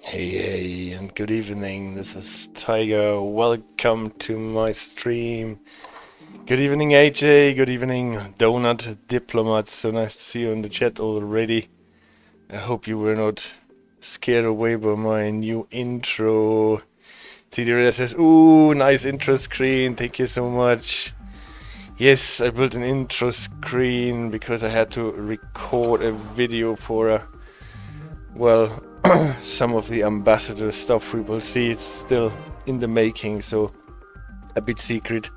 Hey, and good evening. This is Tiger. Welcome to my stream. Good evening, AJ. Good evening, Donut Diplomat. So nice to see you in the chat already. I hope you were not scared away by my new intro. TDR says, ooh, nice intro screen. Thank you so much. Yes, I built an intro screen because I had to record a video for well, some of the ambassador stuff we will see. It's still in the making, so a bit secret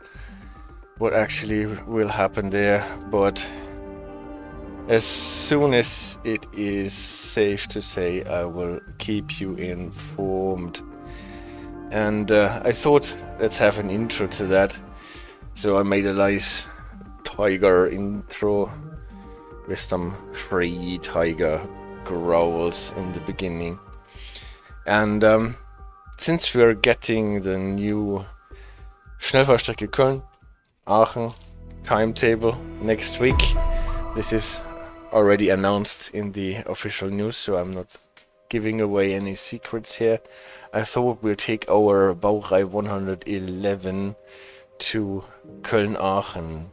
what actually will happen there, but as soon as it is safe to say, I will keep you informed. And I thought let's have an intro to that, so I made a nice tiger intro with some free tiger growls in the beginning. And since we are getting the new Schnellfahrstrecke Köln Aachen timetable next week, this is already announced in the official news, so I'm not giving away any secrets here. I thought we'll take our Baureihe 111 to Köln Aachen.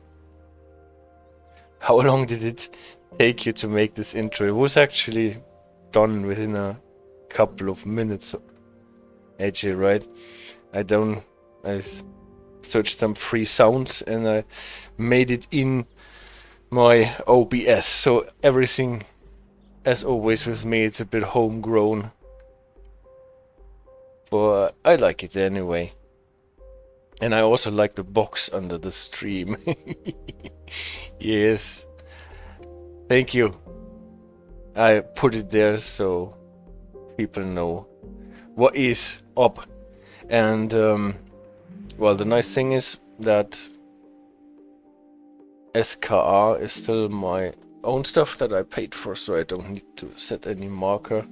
How long did it take you to make this intro? It was actually done within a couple of minutes, AJ, right? I searched some free sounds and I made it in my OBS, so everything, as always with me, it's a bit homegrown, but I like it anyway. And I also like the box under the stream. Yes, thank you. I put it there so people know what is up. And well, the nice thing is that SKR is still my own stuff that I paid for, so I don't need to set any marker.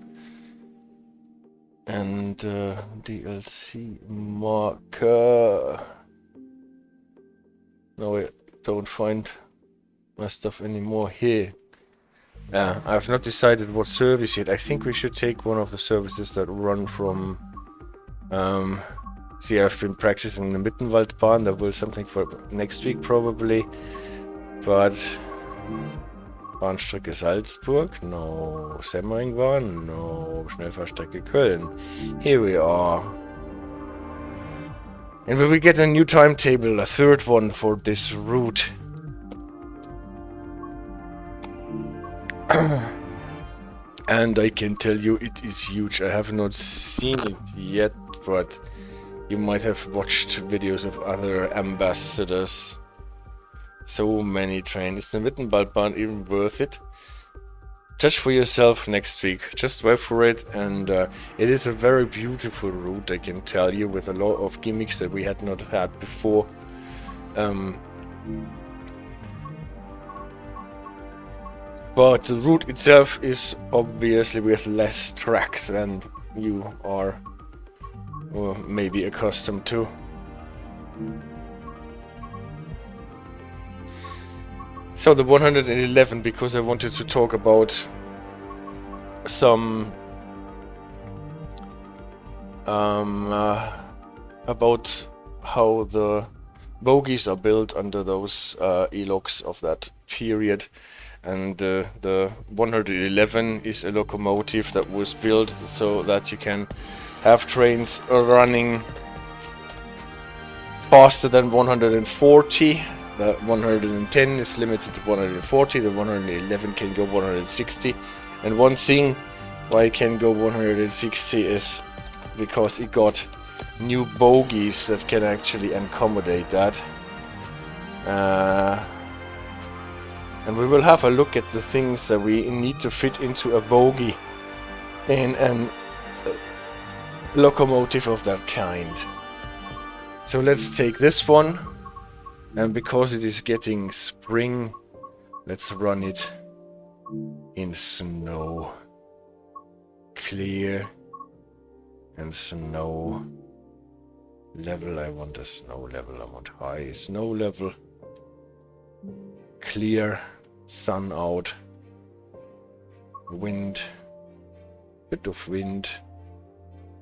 And DLC marker. No, I don't find my stuff anymore here. I've not decided what service yet. I think we should take one of the services that run from see, I've been practicing the Mittenwaldbahn. There will something for next week probably, but Bahnstrecke Salzburg, no. Semmeringbahn, no. Schnellfahrstrecke Köln. Here we are. And we will get a new timetable, a third one for this route. And I can tell you it is huge. I have not seen it yet, but you might have watched videos of other ambassadors. So many trains. Is the Mittenwaldbahn even worth it? Judge for yourself next week. Just wait for it, and it is a very beautiful route, I can tell you, with a lot of gimmicks that we had not had before. But the route itself is obviously with less track than you are maybe accustomed to. So the 111, because I wanted to talk about some about how the bogies are built under those E-Loks of that period. And the 111 is a locomotive that was built so that you can have trains running faster than 140. The 110 is limited to 140, the 111 can go 160. And one thing why it can go 160 is because it got new bogies that can actually accommodate that. And we will have a look at the things that we need to fit into a bogie in a locomotive of that kind. So let's take this one. And because it is getting spring, let's run it in snow. clear. And snow level, I want a snow level, I want high snow level. Clear, sun out. Wind, bit of wind.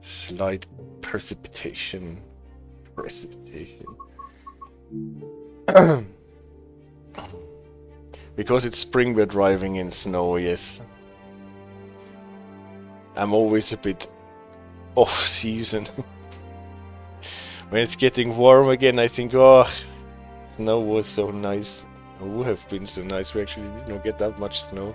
Slight precipitation. Because it's spring, we're driving in snow, yes. I'm always a bit off season. When it's getting warm again, I think, oh, snow was so nice. It would have been so nice. We actually did not get that much snow.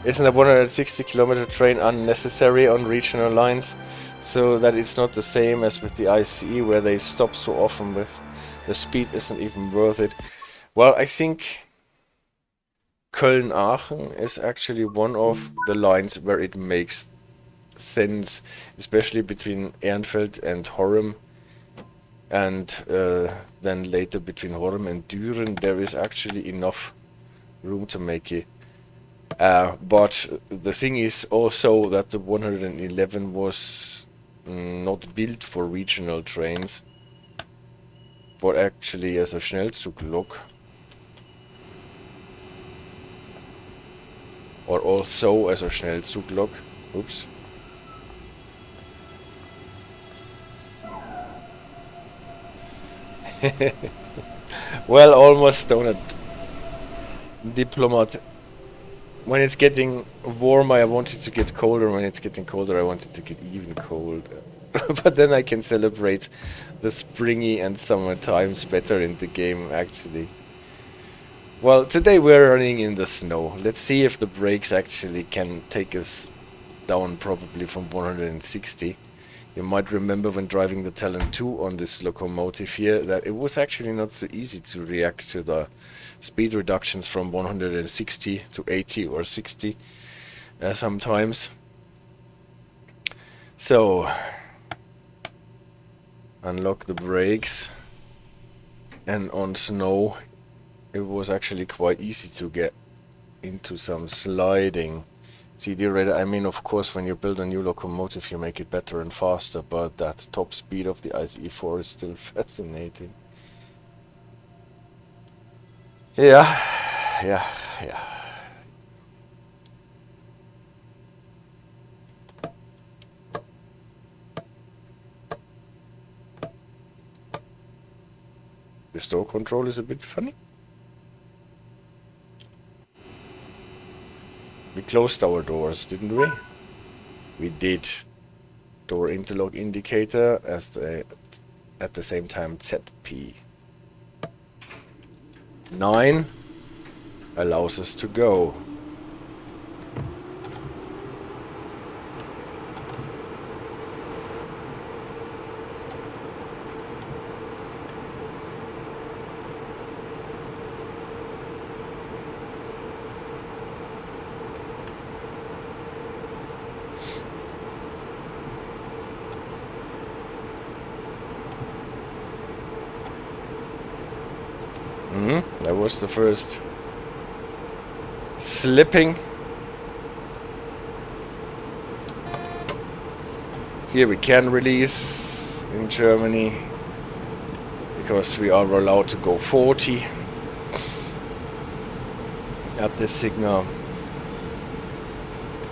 Isn't a 160-kilometer train unnecessary on regional lines? So that it's not the same as with the ICE, where they stop so often with the speed isn't even worth it. Well, I think Köln Aachen is actually one of the lines where it makes sense, especially between Ehrenfeld and Horrem, and then later between Horrem and Düren. There is actually enough room to make it. But the thing is also that the 111 was not built for regional trains, but actually as a Schnellzuglok. Or also as a Schnellzuglok. Oops. Well, almost donut. Diplomat. When it's getting warmer, I want it to get colder. When it's getting colder, I want it to get even colder. But then I can celebrate the springy and summer times better in the game, actually. Well, today we're running in the snow. Let's see if the brakes actually can take us down, probably from 160. You might remember when driving the Talon 2 on this locomotive here that it was actually not so easy to react to the speed reductions from 160 to 80 or 60 sometimes. So, unlock the brakes, and on snow it was actually quite easy to get into some sliding. CD radar, I mean, of course, when you build a new locomotive you make it better and faster, but that top speed of the ICE4 is still fascinating. Yeah. The store control is a bit funny. We closed our doors, didn't we? We did. Door interlock indicator as at the same time ZP. 9 allows us to go. That was the first slipping. Here we can release in Germany because we are allowed to go 40 at this signal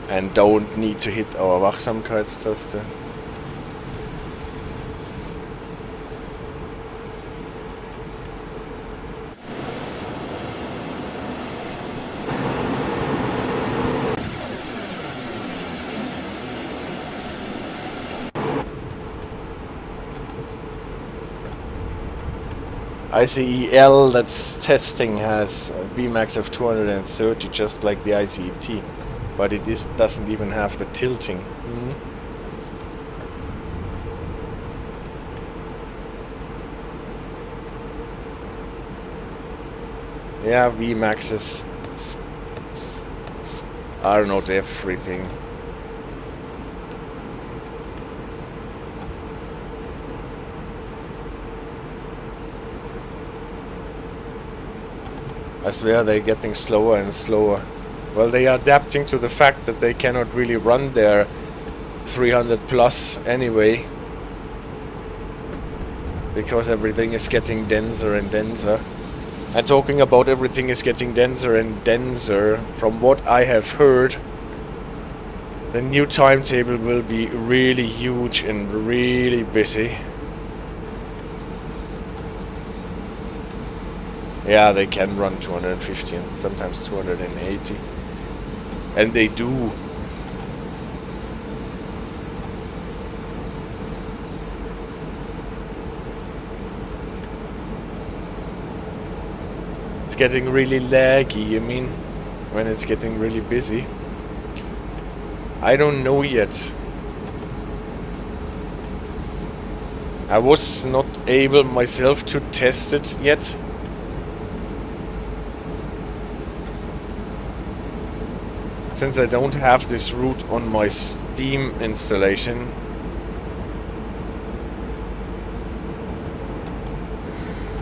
and don't need to hit our Wachsamkeitstaste. ICEL that's testing has a Vmax of 230, just like the ICET, but it doesn't even have the tilting. Yeah, Vmaxes are not everything. I swear they're getting slower and slower. Well, they are adapting to the fact that they cannot really run their 300 plus anyway. Because everything is getting denser and denser. And talking about everything is getting denser and denser, from what I have heard, the new timetable will be really huge and really busy. Yeah, they can run 250 and sometimes 280. And they do. It's getting really laggy, you mean? When it's getting really busy? I don't know yet. I was not able myself to test it yet. Since I don't have this route on my Steam installation.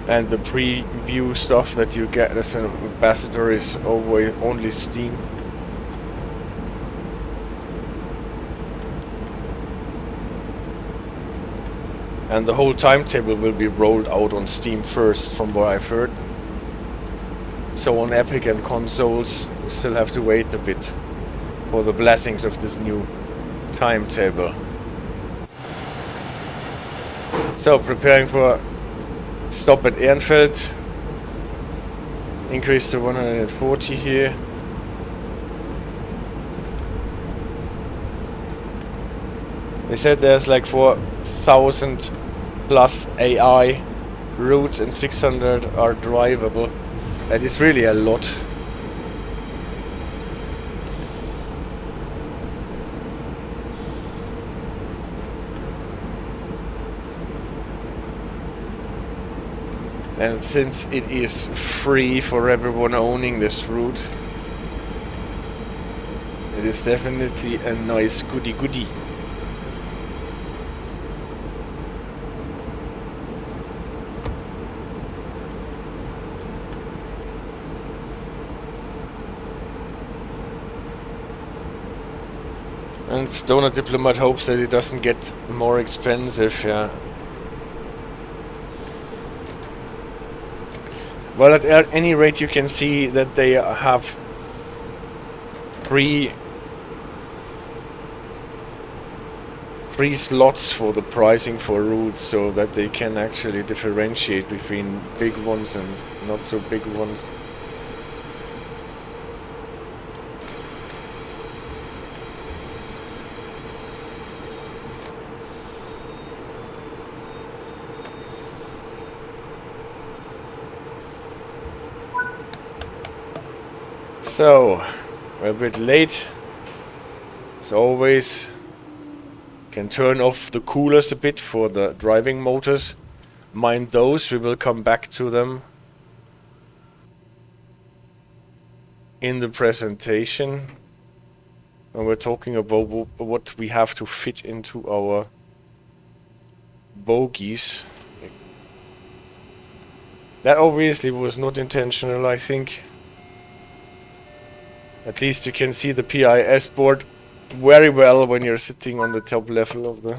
And the preview stuff that you get as an ambassador is always only Steam. And the whole timetable will be rolled out on Steam first, from what I've heard. So on Epic and consoles, we still have to wait a bit for the blessings of this new timetable. So preparing for stop at Ehrenfeld. Increase to 140 here. They said there's like 4,000 plus AI routes and 600 are drivable. That is really a lot. And since it is free for everyone owning this route, it is definitely a nice goodie. And Stoner Diplomat hopes that it doesn't get more expensive, yeah. Well, at any rate, you can see that they have three slots for the pricing for routes, so that they can actually differentiate between big ones and not so big ones. So, we're a bit late, as always. Can turn off the coolers a bit for the driving motors. Mind those, we will come back to them in the presentation when we're talking about what we have to fit into our bogies. That obviously was not intentional, I think. At least you can see the PIS board very well when you're sitting on the top level of the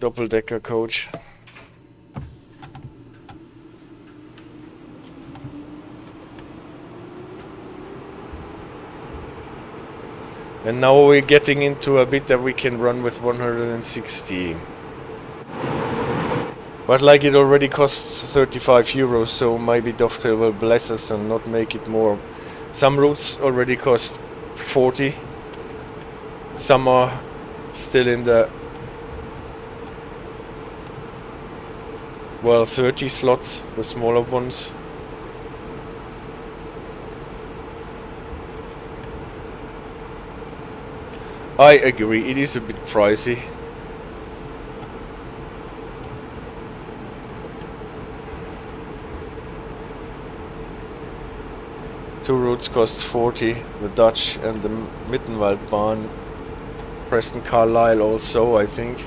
double-decker coach. And now we're getting into a bit that we can run with 160. But like it already costs 35 euros, so maybe Dovetail will bless us and not make it more. Some routes already cost 40. Some are still in the, well, 30 slots, the smaller ones. I agree, it is a bit pricey. Two routes cost 40, the Dutch and the Mittenwaldbahn. Preston Carlisle also, I think.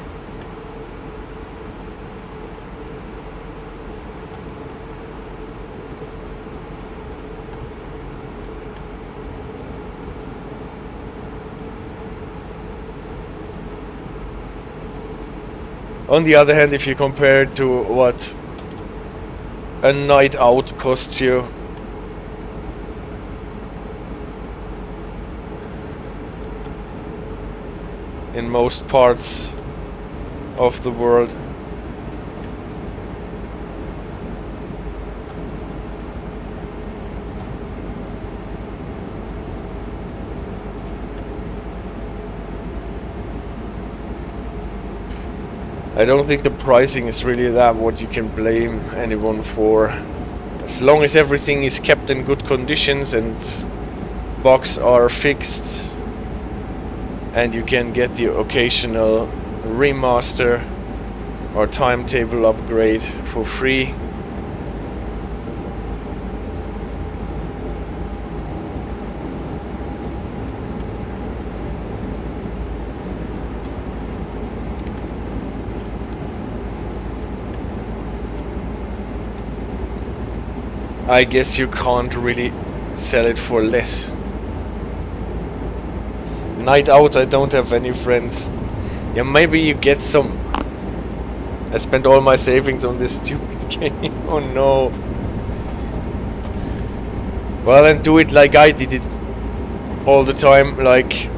On the other hand, if you compare it to what a night out costs you, in most parts of the world, I don't think the pricing is really that what you can blame anyone for. As long as everything is kept in good conditions and bugs are fixed, and you can get the occasional remaster or timetable upgrade for free. I guess you can't really sell it for less. Night out, I don't have any friends. Yeah, maybe you get some. I spent all my savings on this stupid game. Oh no. Well, then do it like I did it all the time. Like,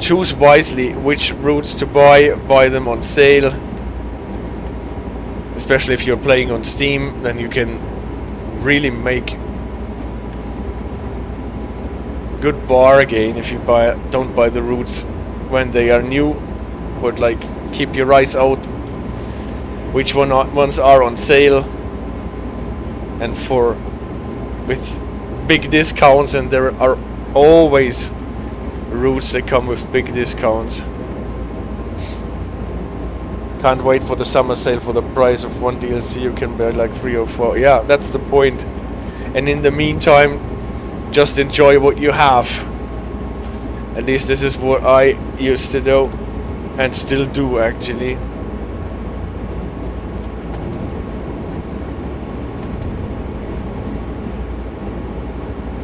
choose wisely which routes to buy. Buy them on sale. Especially if you're playing on Steam, then you can really make good bargain if you don't buy the routes when they are new, but like keep your eyes out which ones are on sale and with big discounts, and there are always routes that come with big discounts. Can't wait for the summer sale. For the price of one DLC you can buy like 3 or 4. Yeah, that's the point. And in the meantime, just enjoy what you have. At least this is what I used to do and still do actually.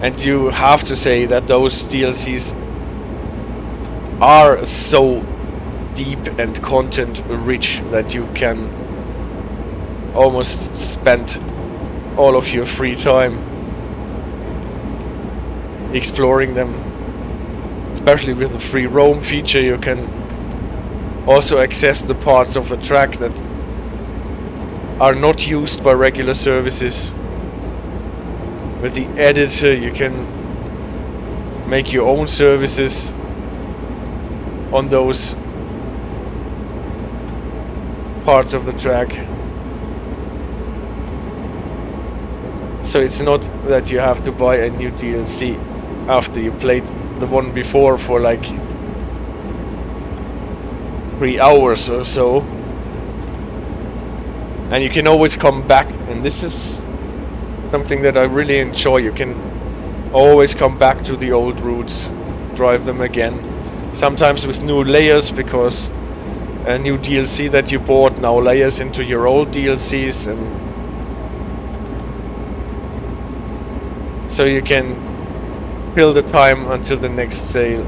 And you have to say that those DLCs are so deep and content rich that you can almost spend all of your free time exploring them. Especially with the free roam feature, you can also access the parts of the track that are not used by regular services. With the editor you can make your own services on those parts of the track. So it's not that you have to buy a new DLC after you played the one before for like 3 hours or so. And you can always come back, and this is something that I really enjoy. You can always come back to the old routes, drive them again. Sometimes with new layers, because a new DLC that you bought now layers into your old DLCs, and so you can fill the time until the next sale.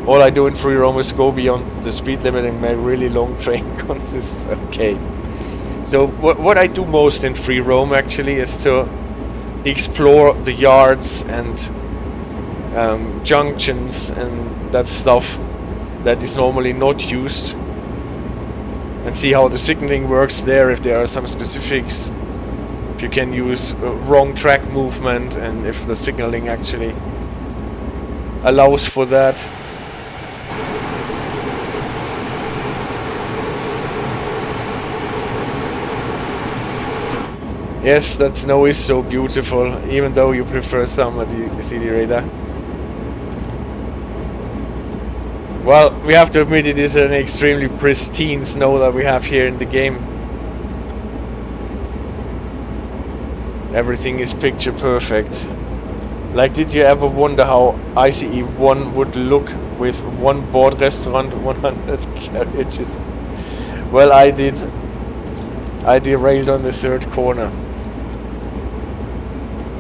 All I do in free roam is go beyond the speed limit and make really long train consists. Okay. So what I do most in free roam actually is to explore the yards and junctions and that stuff that is normally not used, and see how the signaling works there, if there are some specifics, if you can use wrong track movement, and if the signaling actually allows for that. Yes, that snow is so beautiful, even though you prefer summer, the CD Radar. Well, we have to admit it is an extremely pristine snow that we have here in the game. Everything is picture perfect. Like, did you ever wonder how ICE 1 would look with one board restaurant, 100 carriages? Well, I did. I derailed on the 3rd corner.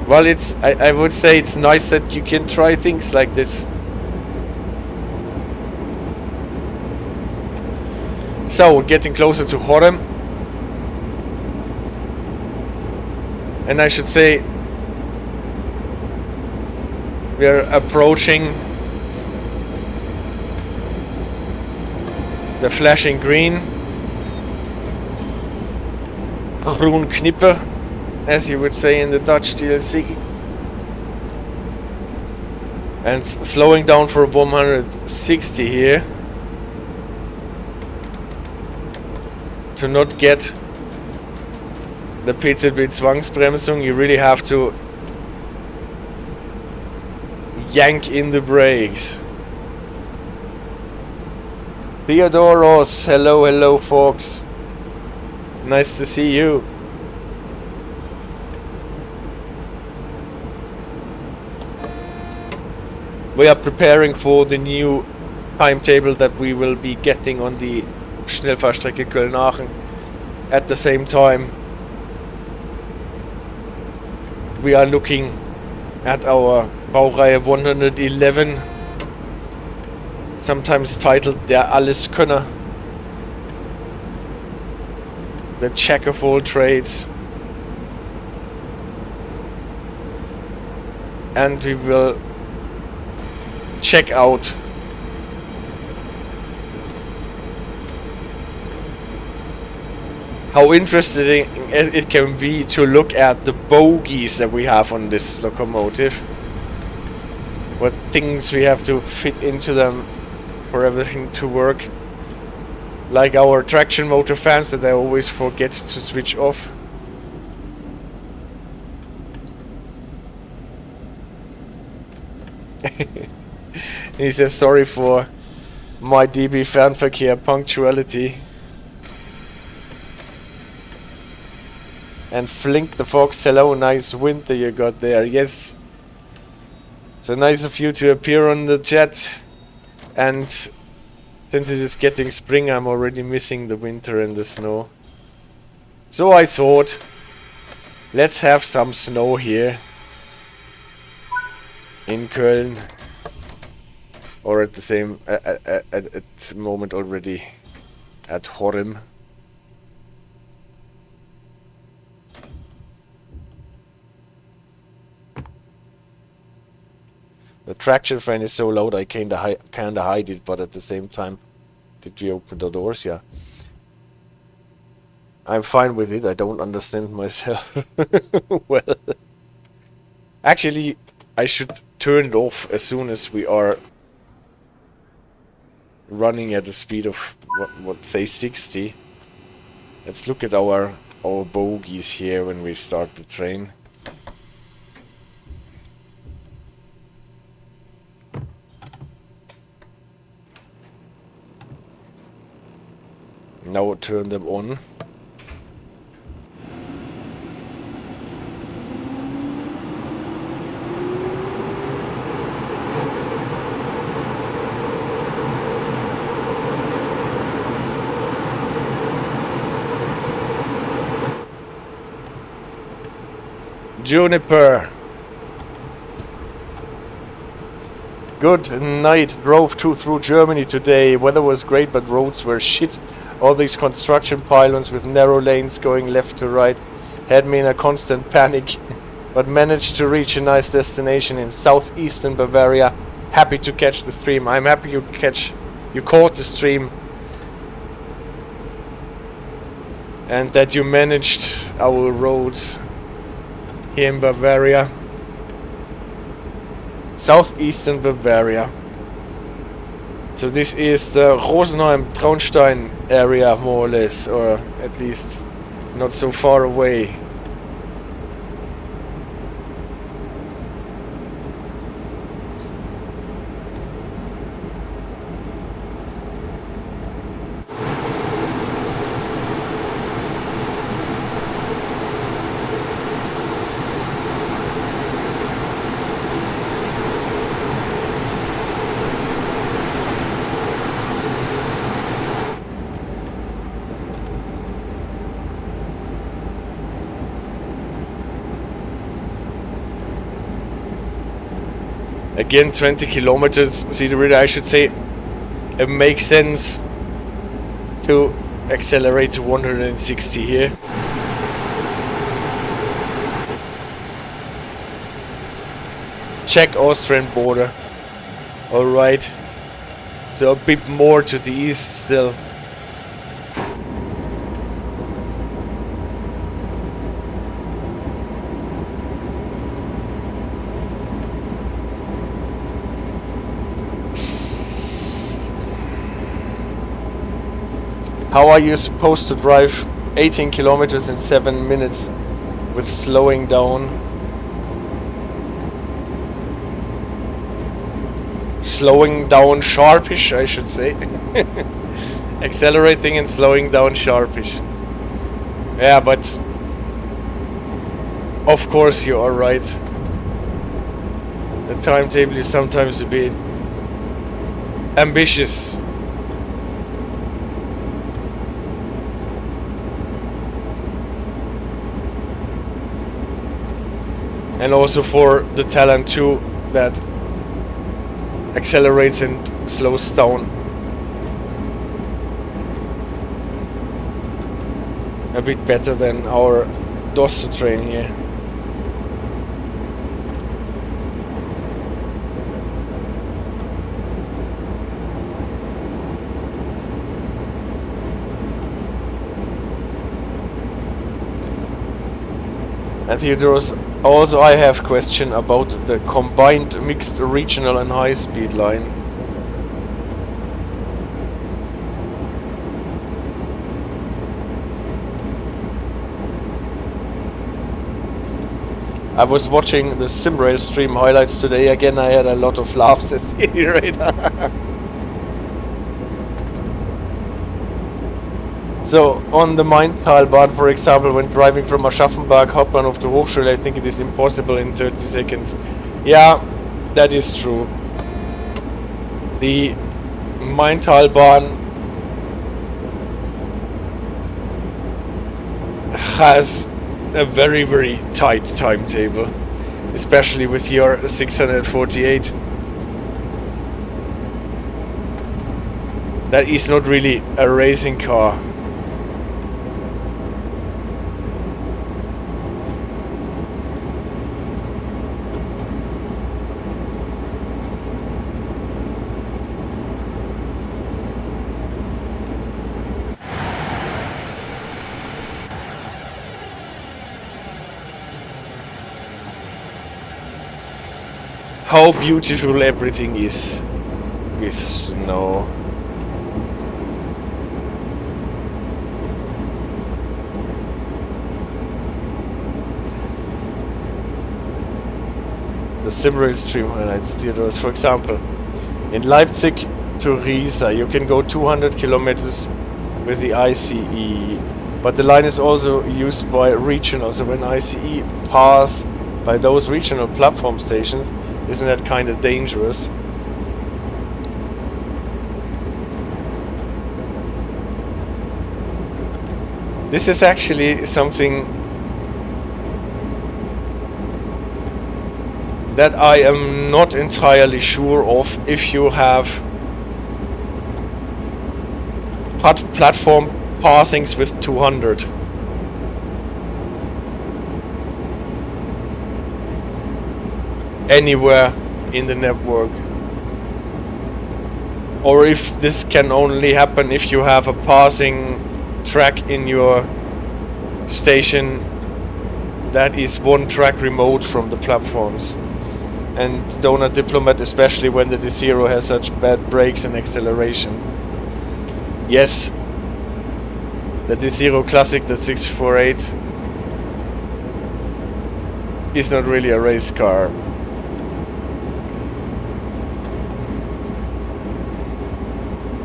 Well, I would say it's nice that you can try things like this. So, we're getting closer to Horrem. And I should say, we are approaching the flashing green. Groen Knippe, as you would say in the Dutch DLC. And slowing down for 160 here. To not get the PCB Zwangsbremsung, you really have to yank in the brakes. Theodoros, hello, hello folks. Nice to see you. We are preparing for the new timetable that we will be getting on the Schnellfahrstrecke Köln Aachen. At the same time, we are looking at our Baureihe 111, sometimes titled Der Alleskönner, the jack of all trades, and we will check out how interesting it can be to look at the bogies that we have on this locomotive. What things we have to fit into them for everything to work. Like our traction motor fans that I always forget to switch off. He says sorry for my DB Fernverkehr punctuality. And Flink the Fox, hello, nice winter you got there. Yes. So nice of you to appear on the chat. And since it is getting spring, I'm already missing the winter and the snow. So I thought, let's have some snow here in Köln. Or at the same, at the moment already at Horrem. The traction fan is so loud I kinda hide it, but at the same time, did we open the doors? Yeah. I'm fine with it, I don't understand myself. Well, actually, I should turn it off as soon as we are running at a speed of, what say 60. Let's look at our bogies here when we start the train. Now turn them on. Juniper. Good night. Drove through Germany today. Weather was great, but roads were shit. All these construction pylons with narrow lanes going left to right had me in a constant panic, but managed to reach a nice destination in southeastern Bavaria. Happy to catch the stream. I'm happy you caught the stream, and that you managed our roads here in Bavaria. Southeastern Bavaria. So this is the Rosenheim-Traunstein area, more or less, or at least not so far away. Again, 20 kilometers. See, really, I should say, it makes sense to accelerate to 160 here. Czech Austrian border. Alright. So a bit more to the east still. How are you supposed to drive 18 kilometers in 7 minutes with slowing down? Slowing down sharpish, I should say. Accelerating and slowing down sharpish. Yeah, but of course you are right. The timetable is sometimes a bit ambitious. And also for the talent too, that accelerates and slows down a bit better than our dosto train here. And Theodoros, also I have question about the combined mixed regional and high speed line. I was watching the SimRail stream highlights today again. I had a lot of laughs at the radar. So on the Maintalbahn, for example, when driving from Aschaffenburg Hauptbahnhof to Hochschule, I think it is impossible in 30 seconds. Yeah, that is true. The Maintalbahn has a very, very tight timetable, especially with your 648. That is not really a racing car. How beautiful everything is with snow. The SimRail stream highlights Theodorus, for example, in Leipzig to Riesa you can go 200 kilometers with the ICE, but the line is also used by regional, so when ICE pass by those regional platform stations, isn't that kind of dangerous? This is actually something that I am not entirely sure of. If you have platform passings with 200. Anywhere in the network, or if this can only happen if you have a passing track in your station that is one track remote from the platforms. And Donut Diplomat, especially when the D0 has such bad brakes and acceleration. Yes, the D0 Classic, the 648, is not really a race car.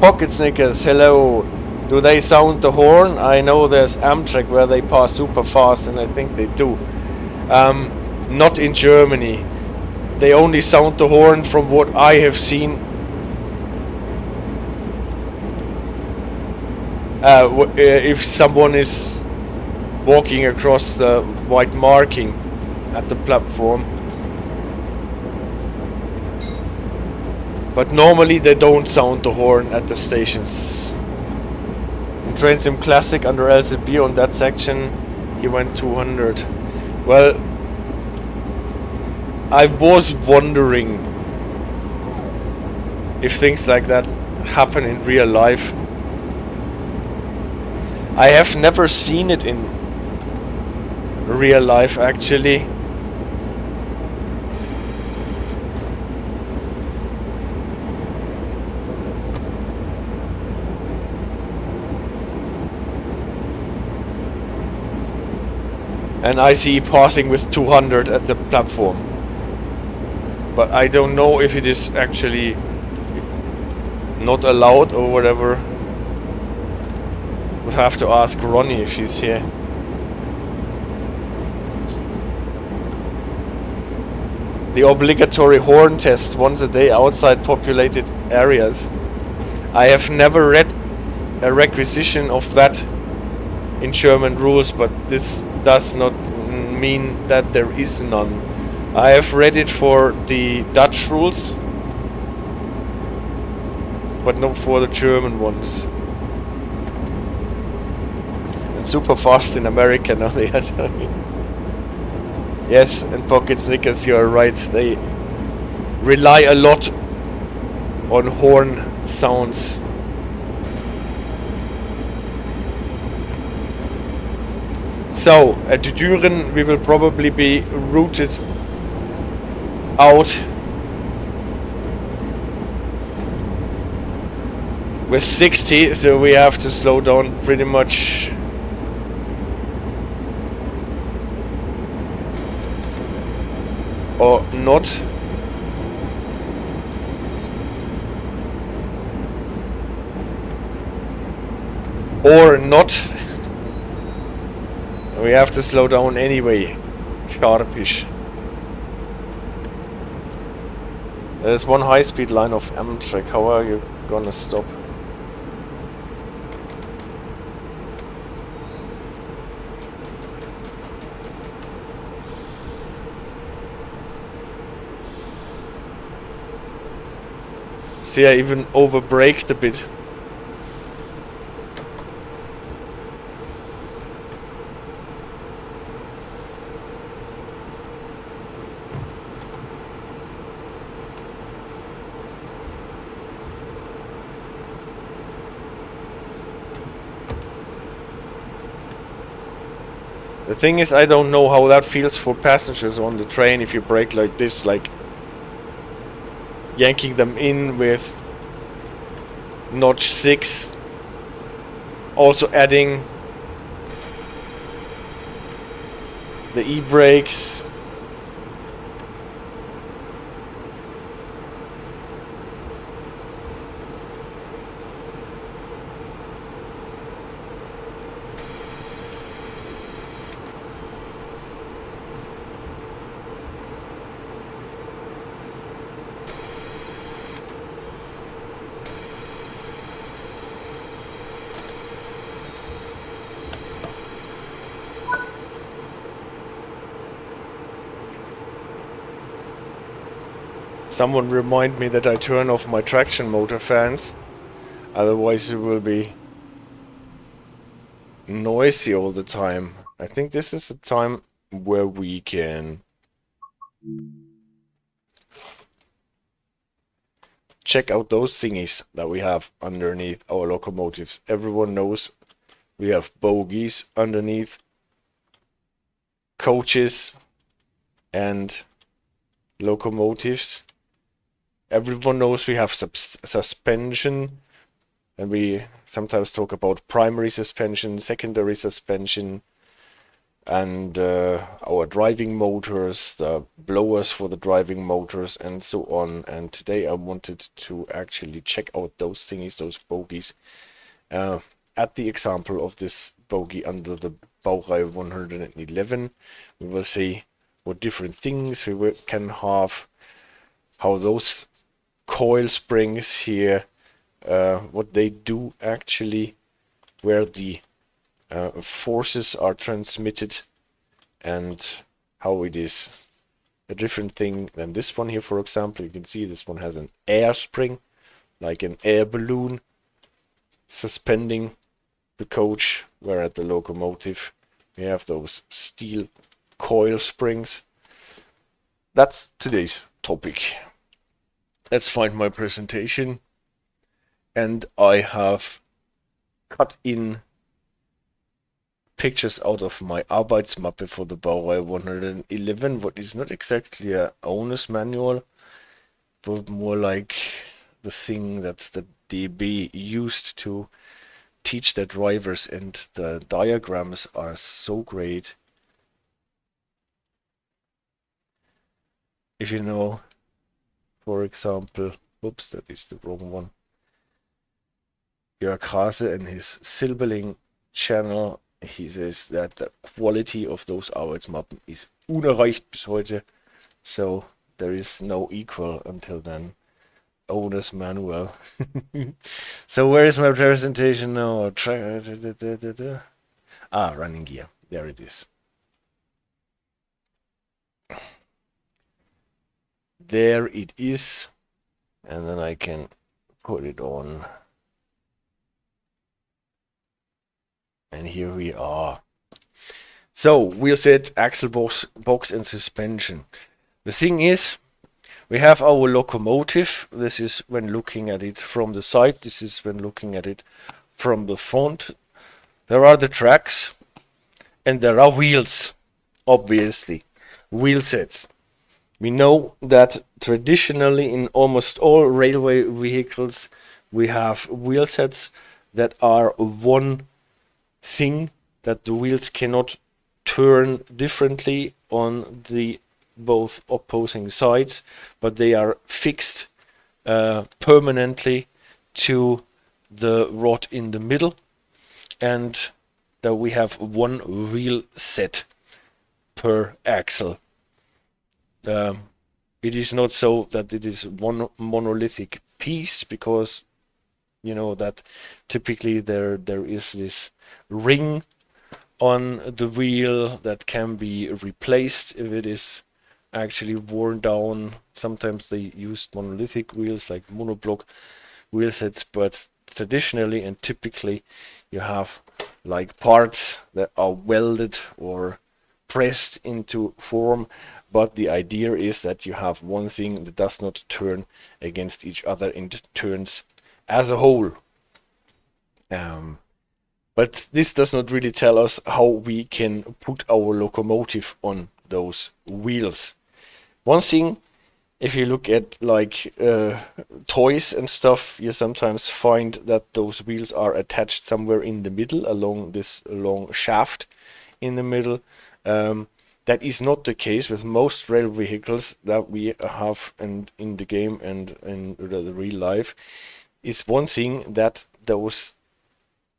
Pocket Snickers, hello. Do they sound the horn? I know there's Amtrak where they pass super fast, and I think they do. Not in Germany. They only sound the horn from what I have seen. If someone is walking across the white marking at the platform. But normally they don't sound the horn at the stations. Train Sim Classic under LCB on that section, he went 200. Well, I was wondering if things like that happen in real life. I have never seen it in real life, actually. And I see passing with 200 at the platform. But I don't know if it is actually not allowed or whatever. Would have to ask Ronnie if he's here. The obligatory horn test once a day outside populated areas. I have never read a requisition of that in German rules, but this does not mean that there is none. I have read it for the Dutch rules, but not for the German ones. And super fast in America now they are telling. Yes, and Pocket Snickers, you are right. They rely a lot on horn sounds. So, at Düren we will probably be routed out with 60, so we have to slow down pretty much. Or not. Or not. We have to slow down anyway. Sharpish. There's one high-speed line of Amtrak. How are you gonna stop? See, I even overbraked a bit. The thing is, I don't know how that feels for passengers on the train if you brake like this, like yanking them in with notch 6. Also adding the e-brakes. Someone remind me that I turn off my traction motor fans, otherwise it will be noisy all the time. I think this is the time where we can check out those thingies that we have underneath our locomotives. Everyone knows we have bogies underneath coaches and locomotives. Everyone knows we have suspension, and we sometimes talk about primary suspension, secondary suspension, and our driving motors, the blowers for the driving motors, and so on. And today I wanted to actually check out those thingies, those bogies, at the example of this bogie under the Baureihe 111. We will see what different things we can have, how those coil springs here, what they do actually, where the forces are transmitted, and how it is a different thing than this one here. For example, you can see this one has an air spring, like an air balloon suspending the coach, where at the locomotive we have those steel coil springs. That's today's topic. Let's find my presentation. And I have cut in pictures out of my Arbeitsmappe for the Baureihe 111, what is not exactly a owner's manual, but more like the thing that the DB used to teach their drivers, and the diagrams are so great. If you know, for example, oops, that is the wrong one. Jörg Hase and his Swiveling channel, he says that the quality of those Arbeitsmappen is unerreicht bis heute, so there is no equal until then. Owner's manual. So where is my presentation now? Running gear. There it is. There it is. And then I can put it on. And here we are. So, wheelset, axle box and suspension. The thing is, we have our locomotive. This is when looking at it from the side. This is when looking at it from the front. There are the tracks and there are wheels, obviously. Wheel sets. We know that traditionally in almost all railway vehicles we have wheel sets that are one thing, that the wheels cannot turn differently on the both opposing sides, but they are fixed permanently to the rod in the middle, and that we have one wheel set per axle. It is not so that it is one monolithic piece, because you know that typically there is this ring on the wheel that can be replaced if it is actually worn down. Sometimes they use monolithic wheels like monoblock wheel sets, but traditionally and typically you have like parts that are welded or pressed into form, but the idea is that you have one thing that does not turn against each other and it turns as a whole. But this does not really tell us how we can put our locomotive on those wheels. One thing, if you look at like toys and stuff, you sometimes find that those wheels are attached somewhere in the middle along this long shaft in the middle. That is not the case with most rail vehicles that we have in the game and in the real life. It's one thing that those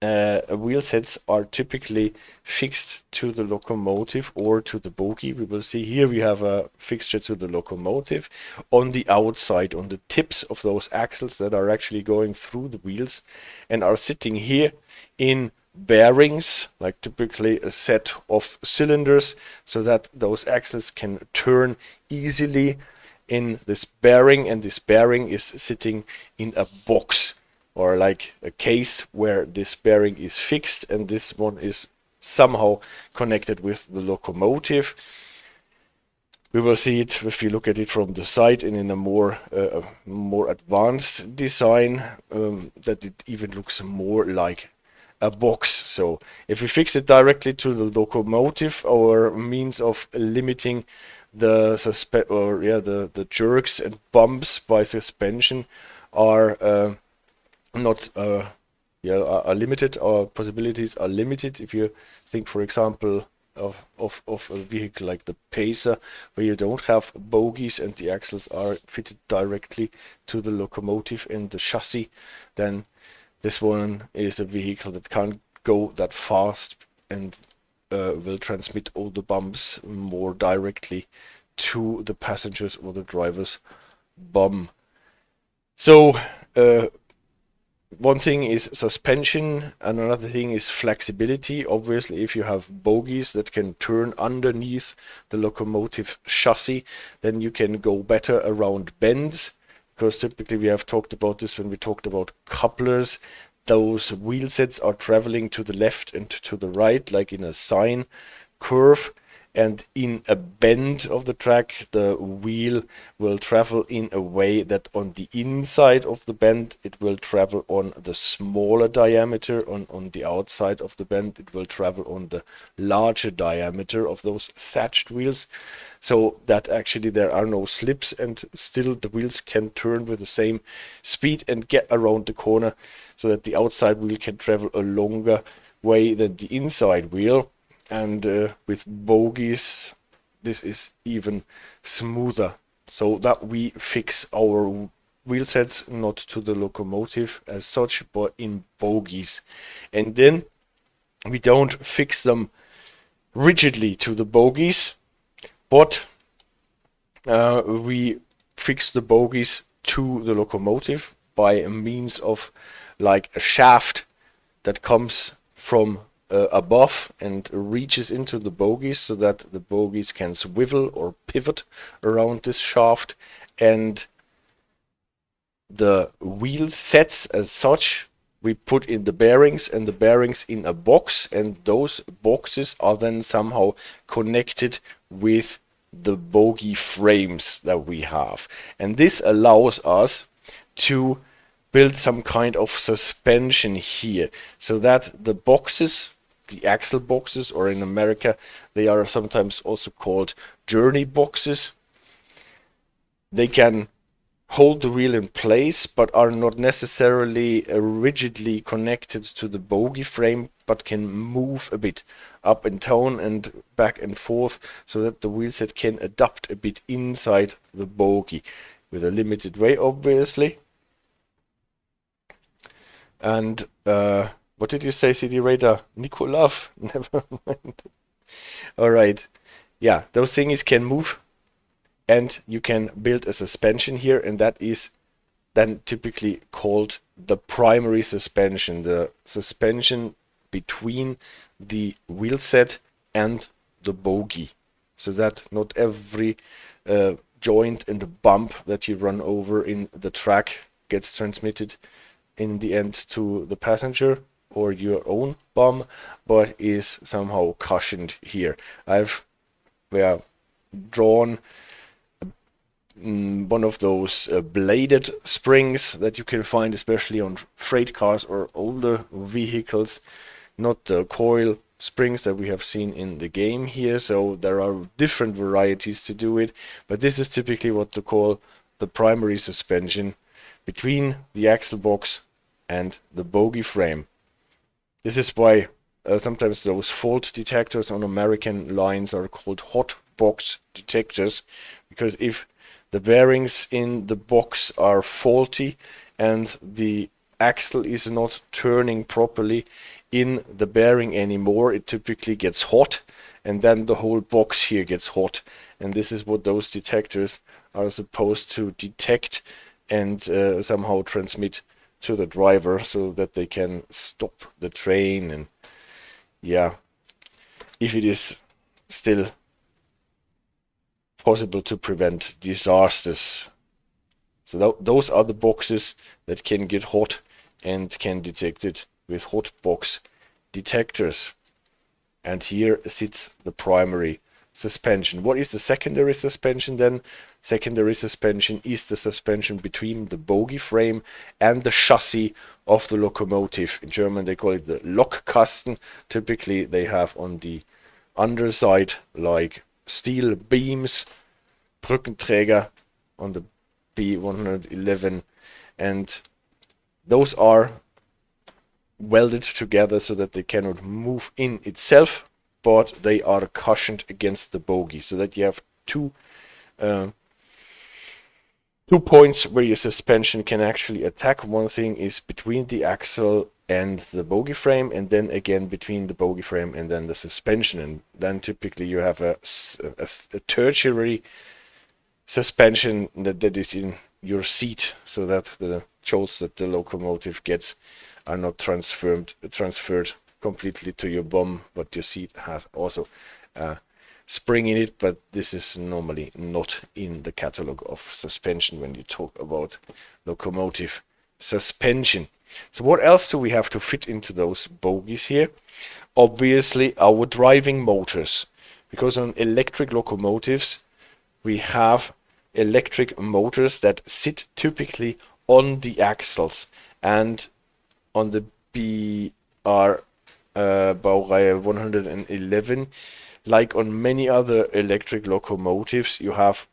wheel sets are typically fixed to the locomotive or to the bogie. We will see here we have a fixture to the locomotive on the outside, on the tips of those axles that are actually going through the wheels and are sitting here in bearings, like typically a set of cylinders, so that those axles can turn easily in this bearing, and this bearing is sitting in a box or like a case where this bearing is fixed, and this one is somehow connected with the locomotive. We will see it if you look at it from the side and in a more advanced design, that it even looks more like a box. So if we fix it directly to the locomotive, our means of limiting the the jerks and bumps by suspension are not are limited. Our possibilities are limited. If you think, for example, of a vehicle like the Pacer, where you don't have bogies and the axles are fitted directly to the locomotive and the chassis, then this one is a vehicle that can't go that fast and will transmit all the bumps more directly to the passengers or the driver's bum. So one thing is suspension, and another thing is flexibility. Obviously, if you have bogies that can turn underneath the locomotive chassis, then you can go better around bends, because typically we have talked about this when we talked about couplers, those wheel sets are traveling to the left and to the right, like in a sine curve, and in a bend of the track the wheel will travel in a way that on the inside of the bend it will travel on the smaller diameter, on the outside of the bend it will travel on the larger diameter of those thatched wheels, so that actually there are no slips and still the wheels can turn with the same speed and get around the corner, so that the outside wheel can travel a longer way than the inside wheel. And with bogies this is even smoother, so that we fix our wheel sets not to the locomotive as such but in bogies, and then we don't fix them rigidly to the bogies, but we fix the bogies to the locomotive by means of like a shaft that comes from above and reaches into the bogies, so that the bogies can swivel or pivot around this shaft, and the wheel sets as such we put in the bearings, and the bearings in a box, and those boxes are then somehow connected with the bogie frames that we have, and this allows us to build some kind of suspension here, so that the boxes, the axle boxes, or in America they are sometimes also called journey boxes, they can hold the wheel in place but are not necessarily rigidly connected to the bogie frame, but can move a bit up and down and back and forth, so that the wheel set can adapt a bit inside the bogie with a limited way obviously. And what did you say, CD Radar? Nikolov? Never mind. Alright. Yeah, those things can move, and you can build a suspension here, and that is then typically called the primary suspension, the suspension between the wheel set and the bogie, so that not every joint and bump that you run over in the track gets transmitted in the end to the passenger or your own bum, but is somehow cushioned here. I've drawn one of those bladed springs that you can find especially on freight cars or older vehicles, not the coil springs that we have seen in the game here. So there are different varieties to do it, but this is typically what they call the primary suspension between the axle box and the bogie frame. This is why sometimes those fault detectors on American lines are called hot box detectors, because if the bearings in the box are faulty and the axle is not turning properly in the bearing anymore, it typically gets hot, and then the whole box here gets hot, and this is what those detectors are supposed to detect and somehow transmit to the driver, so that they can stop the train. And yeah, if it is still possible to prevent disasters. So those are the boxes that can get hot and can detect it with hot box detectors. And here sits the primary suspension. What is the secondary suspension then? Secondary suspension is the suspension between the bogie frame and the chassis of the locomotive. In German they call it the Lokkasten. Typically they have on the underside like steel beams, Brückenträger on the B111, and those are welded together so that they cannot move in itself, but they are cushioned against the bogie, so that you have two points where your suspension can actually attack. One thing is between the axle and the bogie frame, and then again between the bogie frame and then the suspension, and then typically you have a tertiary suspension that is in your seat, so that the jolts that the locomotive gets are not transferred completely to your bum, but your seat has also a spring in it, but this is normally not in the catalog of suspension when you talk about locomotive suspension. So what else do we have to fit into those bogies here? Obviously our driving motors, because on electric locomotives we have electric motors that sit typically on the axles, and on the BR Baureihe 111, like on many other electric locomotives, you have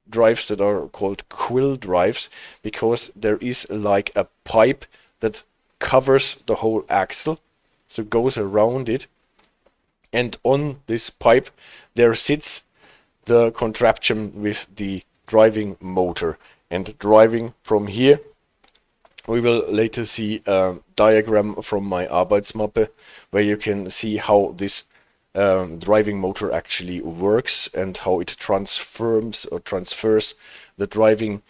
drives that are called quill drives, because there is like a pipe that covers the whole axle, so it goes around it, and on this pipe there sits the contraption with the driving motor. And driving from here, we will later see a diagram from my Arbeitsmappe where you can see how this driving motor actually works and how it transfers the driving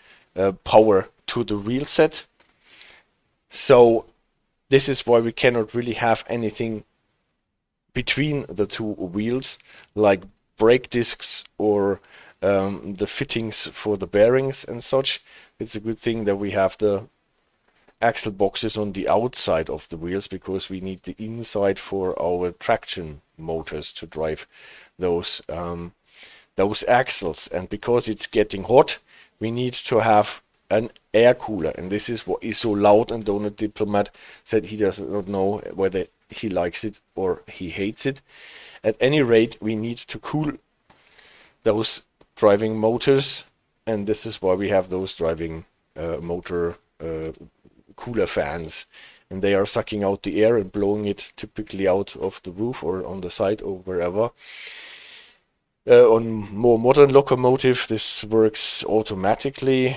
power to the wheel set. So this is why we cannot really have anything between the two wheels, like brake discs or the fittings for the bearings and such. It's a good thing that we have the axle boxes on the outside of the wheels, because we need the inside for our traction motors to drive those axles. And because it's getting hot, we need to have an air cooler, and this is what is so loud. And Donut Diplomat said he does not know whether he likes it or he hates it. At any rate, we need to cool those driving motors, and this is why we have those driving motor cooler fans, and they are sucking out the air and blowing it typically out of the roof or on the side or wherever. On more modern locomotive this works automatically,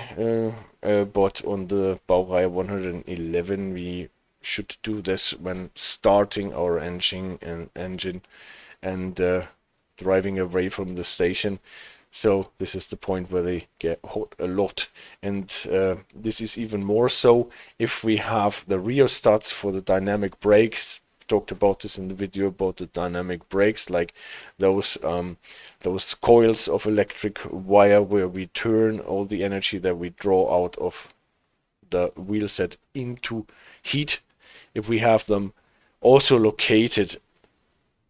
but on the Baureihe 111 we should do this when starting our engine and driving away from the station. So this is the point where they get hot a lot, and this is even more so if we have the rheostats for the dynamic brakes. Talked about this in the video about the dynamic brakes, like those coils of electric wire where we turn all the energy that we draw out of the wheel set into heat. If we have them also located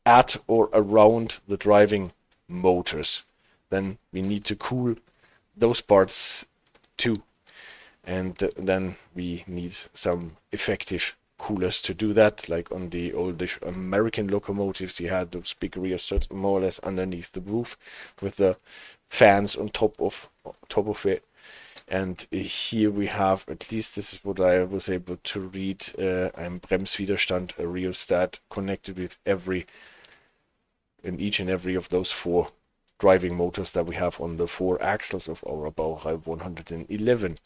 at or around the driving motors, then we need to cool those parts too, and then we need some effective coolers to do that. Like on the oldish American locomotives, you had those big rheostats more or less underneath the roof with the fans on top of it. And here we have, at least this is what I was able to read, ein Bremswiderstand, a rheostat connected with each and every of those four driving motors that we have on the four axles of our Baureihe 111.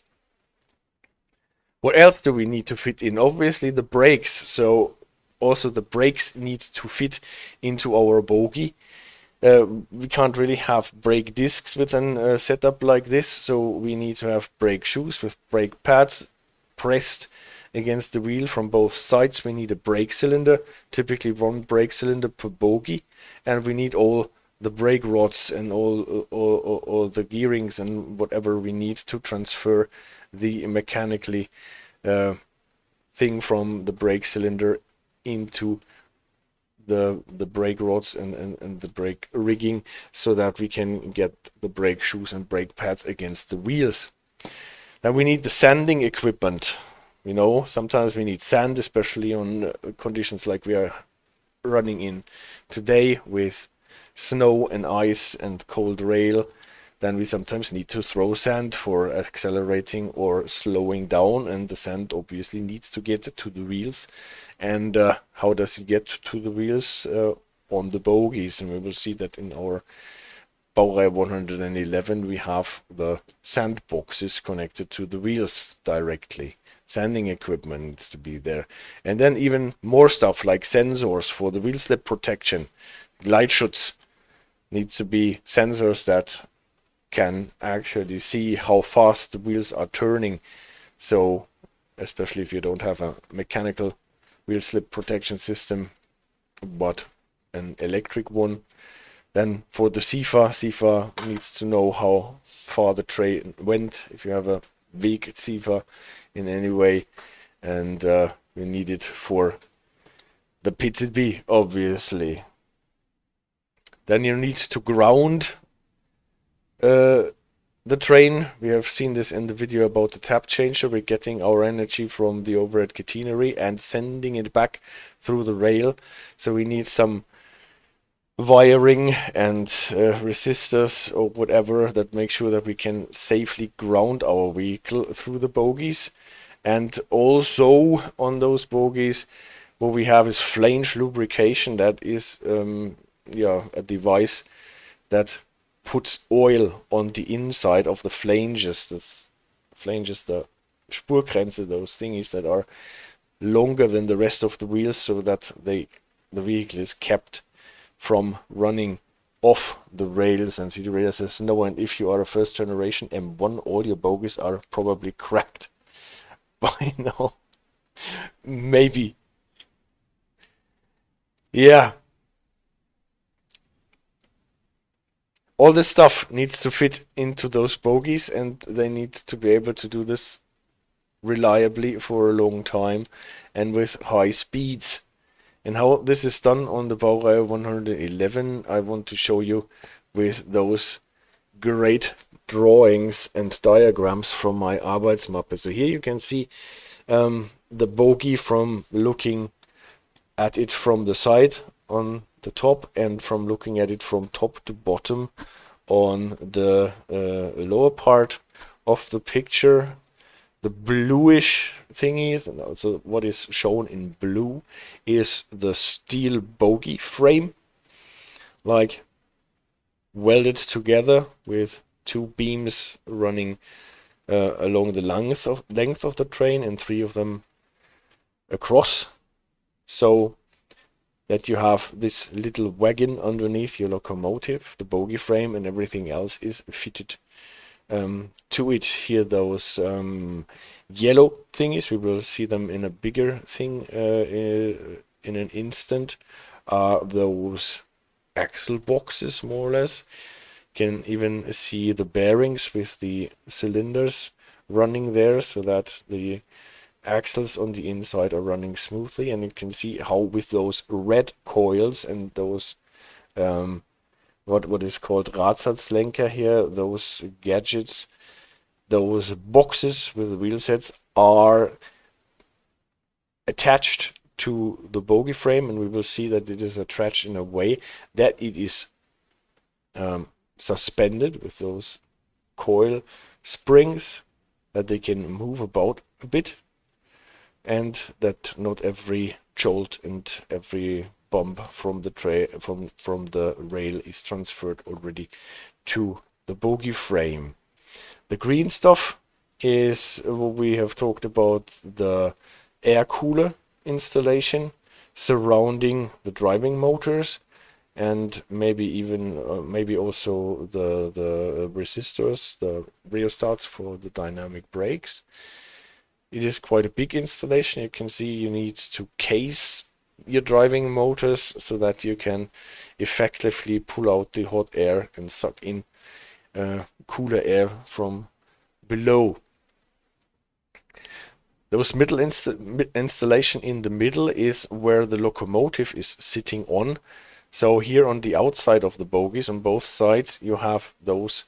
What else do we need to fit in? Obviously the brakes. So also the brakes need to fit into our bogie. We can't really have brake discs with a setup like this, so we need to have brake shoes with brake pads pressed against the wheel from both sides. We need a brake cylinder, typically one brake cylinder per bogie, and we need all the brake rods and all the gearings and whatever we need to transfer the mechanically thing from the brake cylinder into the brake rods and the brake rigging, so that we can get the brake shoes and brake pads against the wheels. Then we need the sanding equipment. You know, sometimes we need sand, especially on conditions like we are running in today with snow and ice and cold rail. Then we sometimes need to throw sand for accelerating or slowing down, and the sand obviously needs to get to the wheels. And how does it get to the wheels? On the bogies, and we will see that in our Baureihe 111 we have the sand boxes connected to the wheels directly. Sanding equipment needs to be there, and then even more stuff like sensors for the wheel slip protection. Light shoots needs to be sensors that can actually see how fast the wheels are turning. So especially if you don't have a mechanical wheel slip protection system but an electric one. Then for the SIFA needs to know how far the train went, if you have a weak SIFA in any way. and we need it for the PZB, obviously. Then you need to ground the train. We have seen this in the video about the tap changer. We're getting our energy from the overhead catenary and sending it back through the rail. So we need some wiring and resistors or whatever that make sure that we can safely ground our vehicle through the bogies. And also on those bogies, what we have is flange lubrication. That is a device that puts oil on the inside of the flanges. The flanges, the Spurgrenze, those thingies that are longer than the rest of the wheels, so that the vehicle is kept from running off the rails. And see, the rail says no, and if you are a first generation M1, all your bogies are probably cracked by now. Maybe. Yeah. All this stuff needs to fit into those bogies, and they need to be able to do this reliably for a long time and with high speeds. And how this is done on the Baureihe 111, I want to show you with those great drawings and diagrams from my Arbeitsmappe. So here you can see the bogie from looking at it from the side on the top, and from looking at it from top to bottom on the lower part of the picture. The bluish thingies, and also what is shown in blue is the steel bogie frame, like welded together with two beams running along the length of the train, and three of them across, so that you have this little wagon underneath your locomotive, the bogie frame, and everything else is fitted to it. Here, those yellow thingies, we will see them in a bigger thing in an instant, are those axle boxes, more or less. You can even see the bearings with the cylinders running there, so that the axles on the inside are running smoothly. And you can see how with those red coils and those what is called Radsatz-Lenker here, those gadgets, those boxes with the wheel sets are attached to the bogie frame, and we will see that it is attached in a way that it is suspended with those coil springs, that they can move about a bit, and that not every jolt and every bump from the rail is transferred already to the bogie frame. The green stuff is what we have talked about, the air cooler installation surrounding the driving motors, and maybe even maybe also the resistors, the rheostats for the dynamic brakes. It is quite a big installation. You can see you need to case your driving motors so that you can effectively pull out the hot air and suck in cooler air from below. Those middle installation in the middle is where the locomotive is sitting on. So here on the outside of the bogies, on both sides, you have those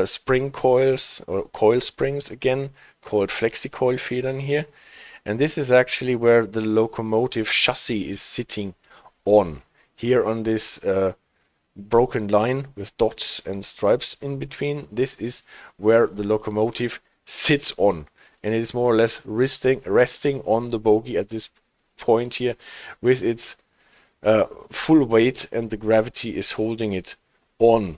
spring coils, or coil springs again, called flexi-coil-Federn here. And this is actually where the locomotive chassis is sitting on. Here on this broken line with dots and stripes in between, this is where the locomotive sits on. And it is more or less resting on the bogie at this point here with its full weight, and the gravity is holding it on.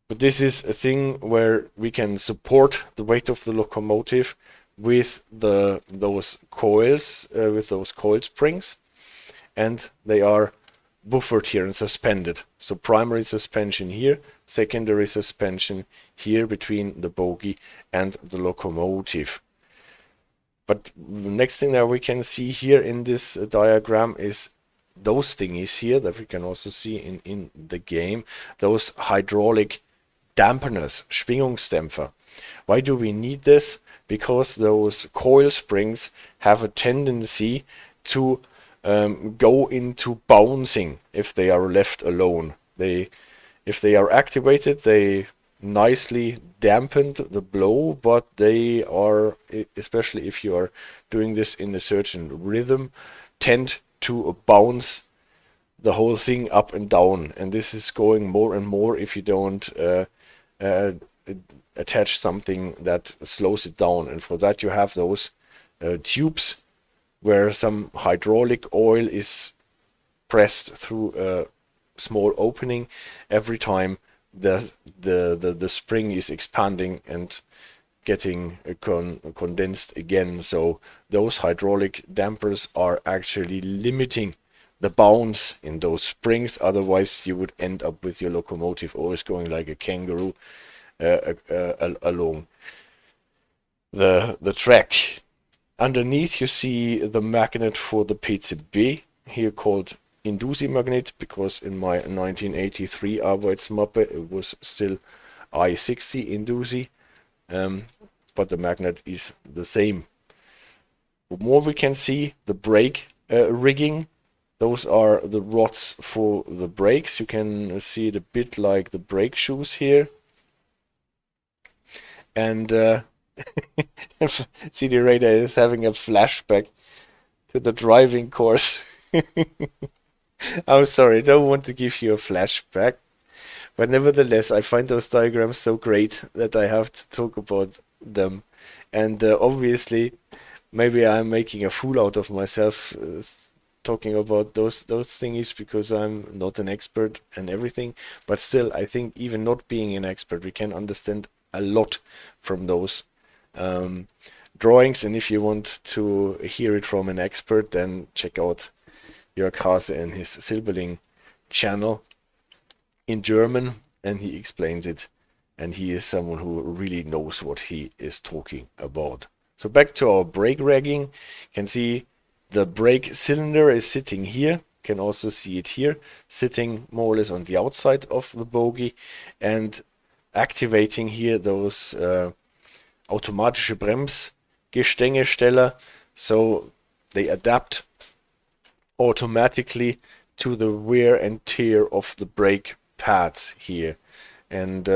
But this is a thing where we can support the weight of the locomotive with those coils, with those coil springs, and they are buffered here and suspended. So primary suspension here, secondary suspension here between the bogie and the locomotive. But the next thing that we can see here in this diagram is those thingies here that we can also see in the game, those hydraulic dampeners, Schwingungsdämpfer. Why do we need this? Because those coil springs have a tendency to go into bouncing if they are left alone. If they are activated, they nicely dampened the blow, but they are, especially if you are doing this in a certain rhythm, tend to bounce the whole thing up and down, and this is going more and more if you don't attach something that slows it down. And for that you have those tubes where some hydraulic oil is pressed through a small opening every time the spring is expanding and getting condensed again. So those hydraulic dampers are actually limiting the bounce in those springs. Otherwise you would end up with your locomotive always going like a kangaroo along the track. Underneath you see the magnet for the PCB, here called Indusi magnet, because in my 1983 Arbeitsmappe it was still I60 Indusi, but the magnet is the same. More we can see the brake rigging. Those are the rods for the brakes. You can see it a bit like the brake shoes here. And CD Radar is having a flashback to the driving course. I'm sorry, I don't want to give you a flashback, but nevertheless, I find those diagrams so great that I have to talk about them. And obviously, maybe I'm making a fool out of myself talking about those thingies, because I'm not an expert and everything. But still, I think even not being an expert, we can understand a lot from those drawings. And if you want to hear it from an expert, then check out Jörg Hase and his Swiveling channel in German, and he explains it, and he is someone who really knows what he is talking about. So back to our brake ragging. You can see the brake cylinder is sitting here. You can also see it here, sitting more or less on the outside of the bogie, and activating here those automatische Bremsgestänge-Steller, so they adapt automatically to the wear and tear of the brake pads here, and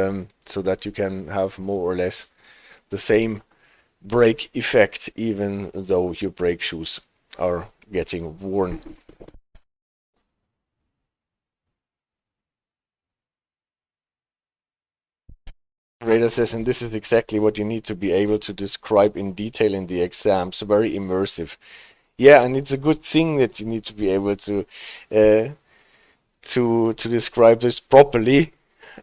so that you can have more or less the same brake effect even though your brake shoes are getting worn. Radar says, and this is exactly what you need to be able to describe in detail in the exam, so very immersive. Yeah, and it's a good thing that you need to be able to describe this properly.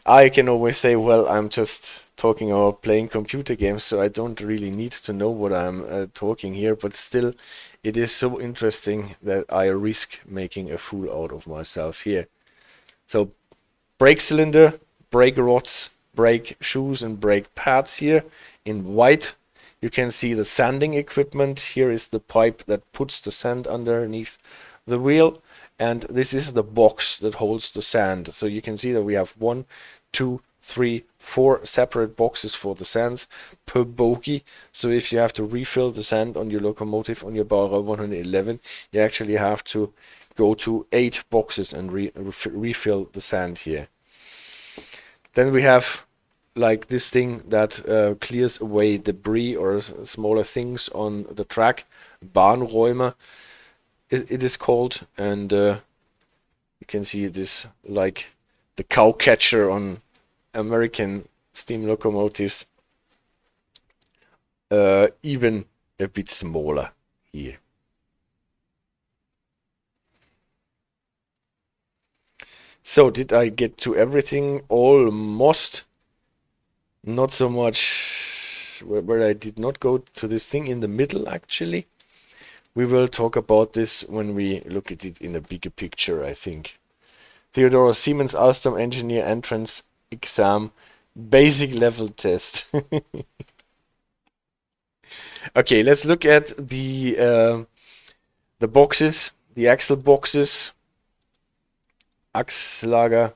I can always say, well, I'm just talking about playing computer games, so I don't really need to know what I'm talking here, but still, it is so interesting that I risk making a fool out of myself here. So, brake cylinder, brake rods, brake shoes and brake pads here in white. You can see the sanding equipment. Here is the pipe that puts the sand underneath the wheel, and this is the box that holds the sand. So you can see that we have 1, 2, 3, 4 separate boxes for the sands per bogie. So if you have to refill the sand on your locomotive, on your Bauer 111, you actually have to go to 8 boxes and refill the sand here. Then we have like this thing that clears away debris or smaller things on the track. Bahnräumer it is called, and you can see this like the cow catcher on American steam locomotives, even a bit smaller here. So did I get to everything? Almost. Not so much where I did not go to this thing in the middle, actually. We will talk about this when we look at it in a bigger picture, I think. Theodora Siemens Alstom Engineer Entrance Exam Basic Level Test. Okay, let's look at the boxes, the axle boxes. Achslager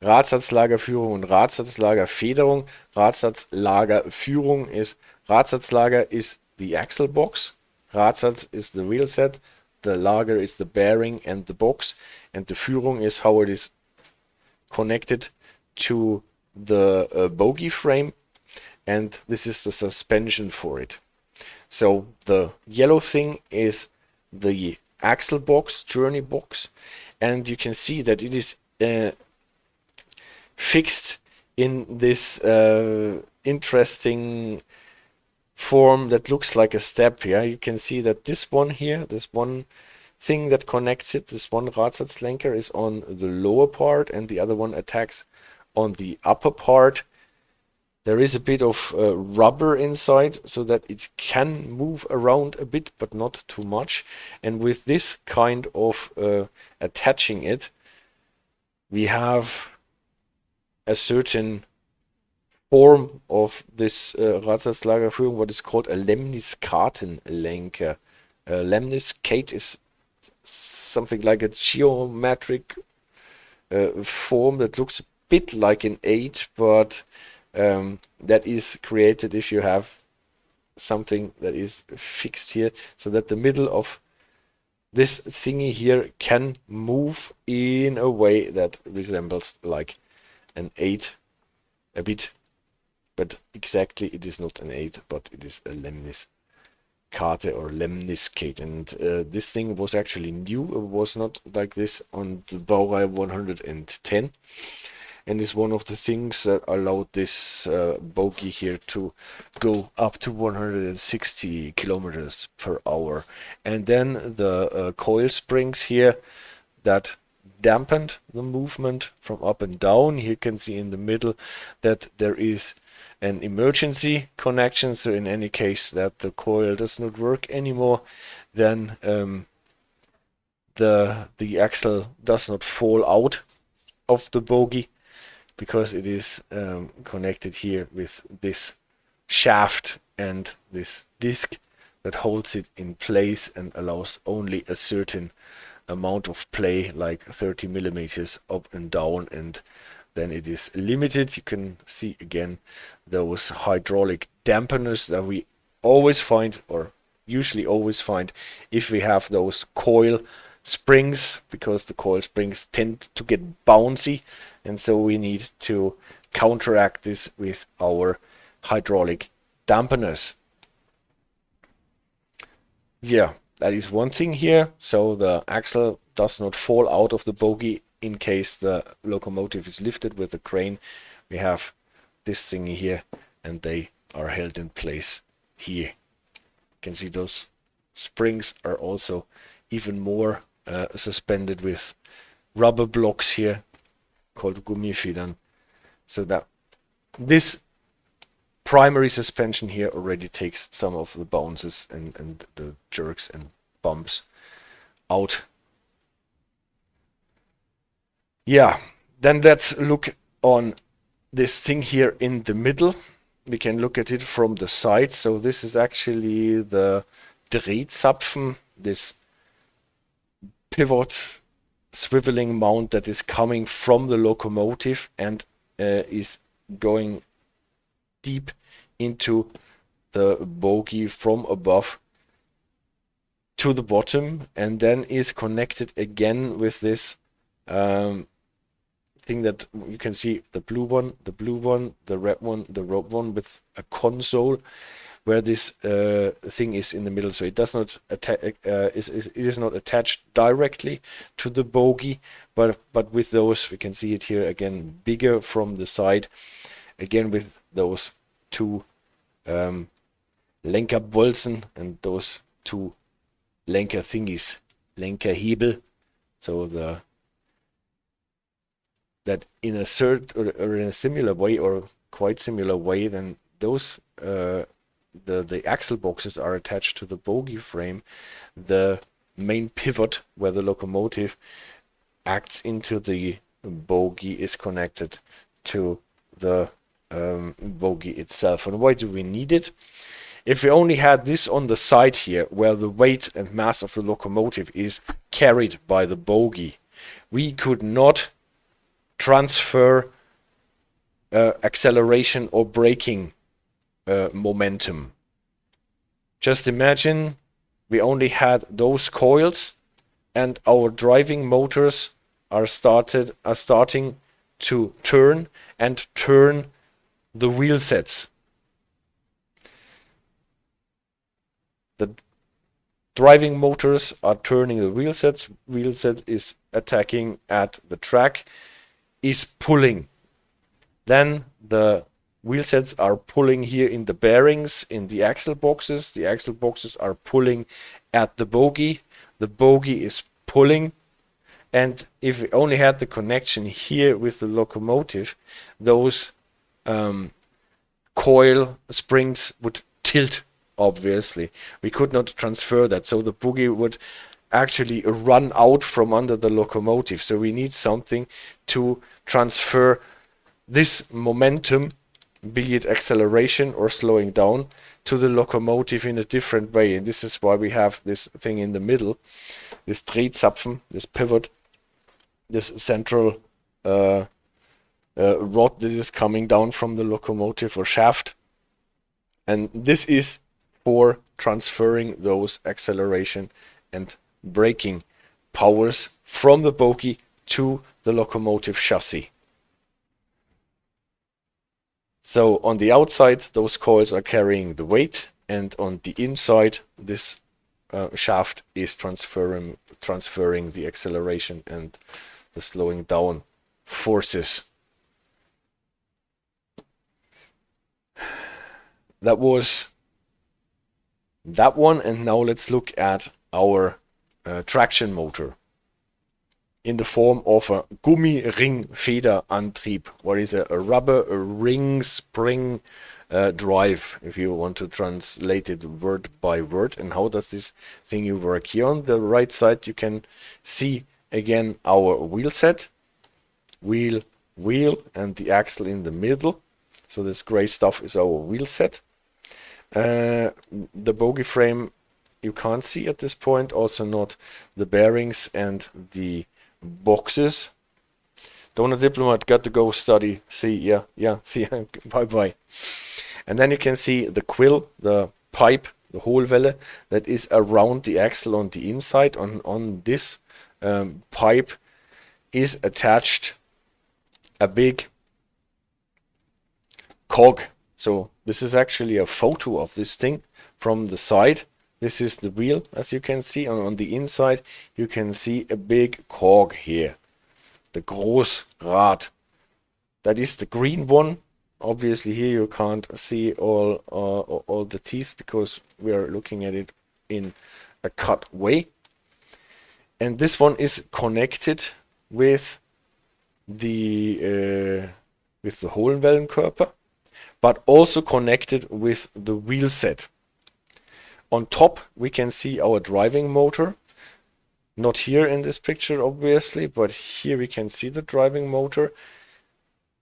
Radsatzlagerführung und Radsatzlagerfederung. Radsatzlagerführung ist, Radsatzlager is the axle box, Radsatz is the wheel set, the lager is the bearing and the box, and the Führung is how it is connected to the bogie frame, and this is the suspension for it. So the yellow thing is the axle box, journey box, and you can see that it is fixed in this interesting form that looks like a step here. You can see that this one here, this one thing that connects it, this one Radsatzlenker is on the lower part and the other one attacks on the upper part. There is a bit of rubber inside so that it can move around a bit, but not too much. And with this kind of attaching it, we have a certain form of this Radsatzlagerführung, what is called a Lemniskatenlenker. Lemniscate is something like a geometric form that looks a bit like an 8, but that is created if you have something that is fixed here, so that the middle of this thingy here can move in a way that resembles like an 8 a bit, but exactly it is not an 8, but it is a Lemniskate or Lemniscate. And this thing was actually new. It was not like this on the Baureihe 110, and is one of the things that allowed this bogie here to go up to 160 kilometers per hour. And then the coil springs here that dampened the movement from up and down. Here you can see in the middle that there is an emergency connection, so in any case that the coil does not work anymore, then the axle does not fall out of the bogie, because it is connected here with this shaft and this disc that holds it in place and allows only a certain amount of play, like 30 millimeters up and down, and then it is limited. You can see again those hydraulic dampeners that we always find, or usually always find, if we have those coil springs, because the coil springs tend to get bouncy, and so we need to counteract this with our hydraulic dampeners. Yeah, that is one thing here. So the axle does not fall out of the bogie in case the locomotive is lifted with the crane. We have this thing here, and they are held in place here. You can see those springs are also even more suspended with rubber blocks here called Gummifedern, so that this primary suspension here already takes some of the bounces and the jerks and bumps out. Yeah, then let's look on this thing here in the middle. We can look at it from the side. So this is actually the Drehzapfen, this pivot swiveling mount that is coming from the locomotive and is going deep into the bogie from above to the bottom, and then is connected again with this thing that you can see, the blue one, the red one, the red one, with a console where this thing is in the middle. So it does not it is not attached directly to the bogie, but with those, we can see it here again, bigger from the side, again with those two Lenkerbolzen and those two Lenker thingies, Lenkerhebel. So that in a or in a similar way, or quite similar way, then those the axle boxes are attached to the bogie frame. The main pivot where the locomotive acts into the bogie is connected to the bogie itself. And why do we need it? If we only had this on the side here, where the weight and mass of the locomotive is carried by the bogie, we could not transfer acceleration or braking momentum. Just imagine we only had those coils and our driving motors are starting to turn the wheel sets. The driving motors are turning the wheel sets. Wheel set is attacking at the track, is pulling. Then the wheel sets are pulling here in the bearings, in the axle boxes. The axle boxes are pulling at the bogie. The bogie is pulling. And if we only had the connection here with the locomotive, those coil springs would tilt, obviously. We could not transfer that, so the bogie would actually run out from under the locomotive. So we need something to transfer this momentum, be it acceleration or slowing down, to the locomotive in a different way. And this is why we have this thing in the middle, this Drehzapfen, this pivot, this central rod that is coming down from the locomotive or shaft. And this is for transferring those acceleration and braking powers from the bogie to the locomotive chassis. So on the outside, those coils are carrying the weight, and on the inside, this shaft is transferring the acceleration and the slowing down forces. That was that one, and now let's look at our traction motor in the form of a Gummiringfederantrieb. What is a rubber ring spring drive, if you want to translate it word by word. And how does this thing work? Here on the right side you can see again our wheel set, wheel, and the axle in the middle. So this gray stuff is our wheel set. The bogie frame you can't see at this point, also not the bearings and the boxes. Donut Diplomat got to go study. See, yeah, see, bye bye. And then you can see the quill, the pipe, the Hohlwelle that is around the axle on the inside. On this pipe is attached a big cog. So this is actually a photo of this thing from the side. This is the wheel, as you can see. On the inside you can see a big cog here, the Großrad. That is the green one. Obviously here you can't see all the teeth because we are looking at it in a cut way. And this one is connected with the Hohlwellenkörper, but also connected with the wheel set. On top we can see our driving motor. Not here in this picture obviously, but here we can see the driving motor,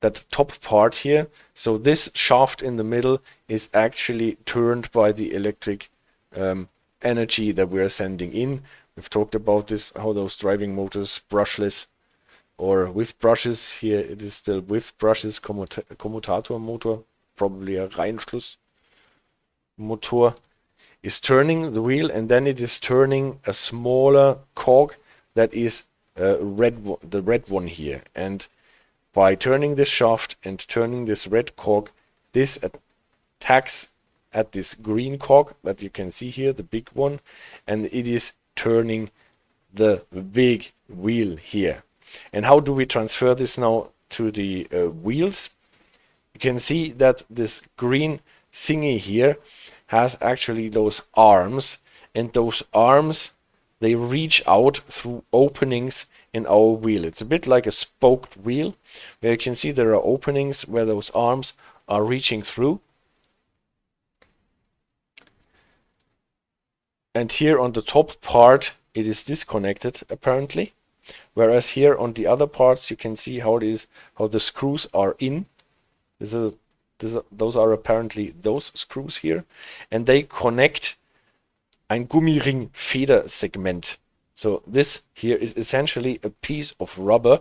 that top part here. So this shaft in the middle is actually turned by the electric energy that we are sending in. We've talked about this, how those driving motors, brushless or with brushes. Here it is still with brushes, Kommutator motor, probably a Reinschluss motor, is turning the wheel, and then it is turning a smaller cog that is the red one here. And by turning this shaft and turning this red cog, this attacks at this green cog that you can see here, the big one, and it is turning the big wheel here. And how do we transfer this now to the wheels? You can see that this green thingy here has actually those arms, and those arms, they reach out through openings in our wheel. It's a bit like a spoked wheel, where you can see there are openings where those arms are reaching through. And here on the top part it is disconnected apparently, whereas here on the other parts you can see how the screws are in. Those are apparently those screws here, and they connect ein Gummiringfedersegment. So this here is essentially a piece of rubber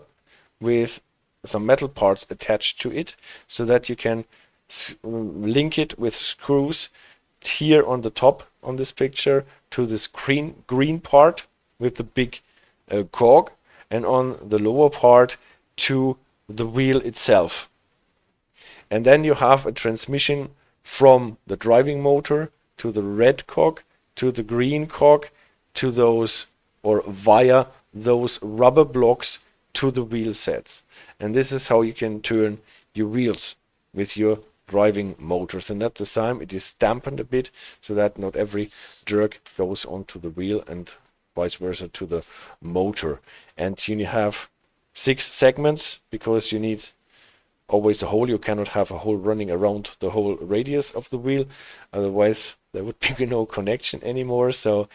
with some metal parts attached to it, so that you can link it with screws here on the top on this picture to this green part with the big cog, and on the lower part to the wheel itself. And then you have a transmission from the driving motor to the red cog to the green cog to those, or via those rubber blocks to the wheel sets. And this is how you can turn your wheels with your driving motors. And at the time it is dampened a bit, so that not every jerk goes onto the wheel and vice versa to the motor. And you have 6 segments, because you need always a hole. You cannot have a hole running around the whole radius of the wheel, otherwise there would be no connection anymore. So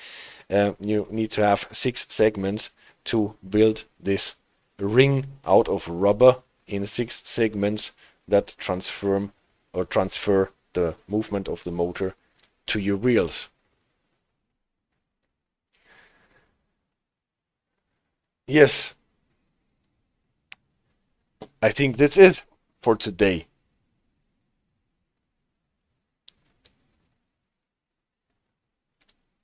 you need to have 6 segments to build this ring out of rubber in 6 segments that transfer the movement of the motor to your wheels. Yes, I think that's it for today.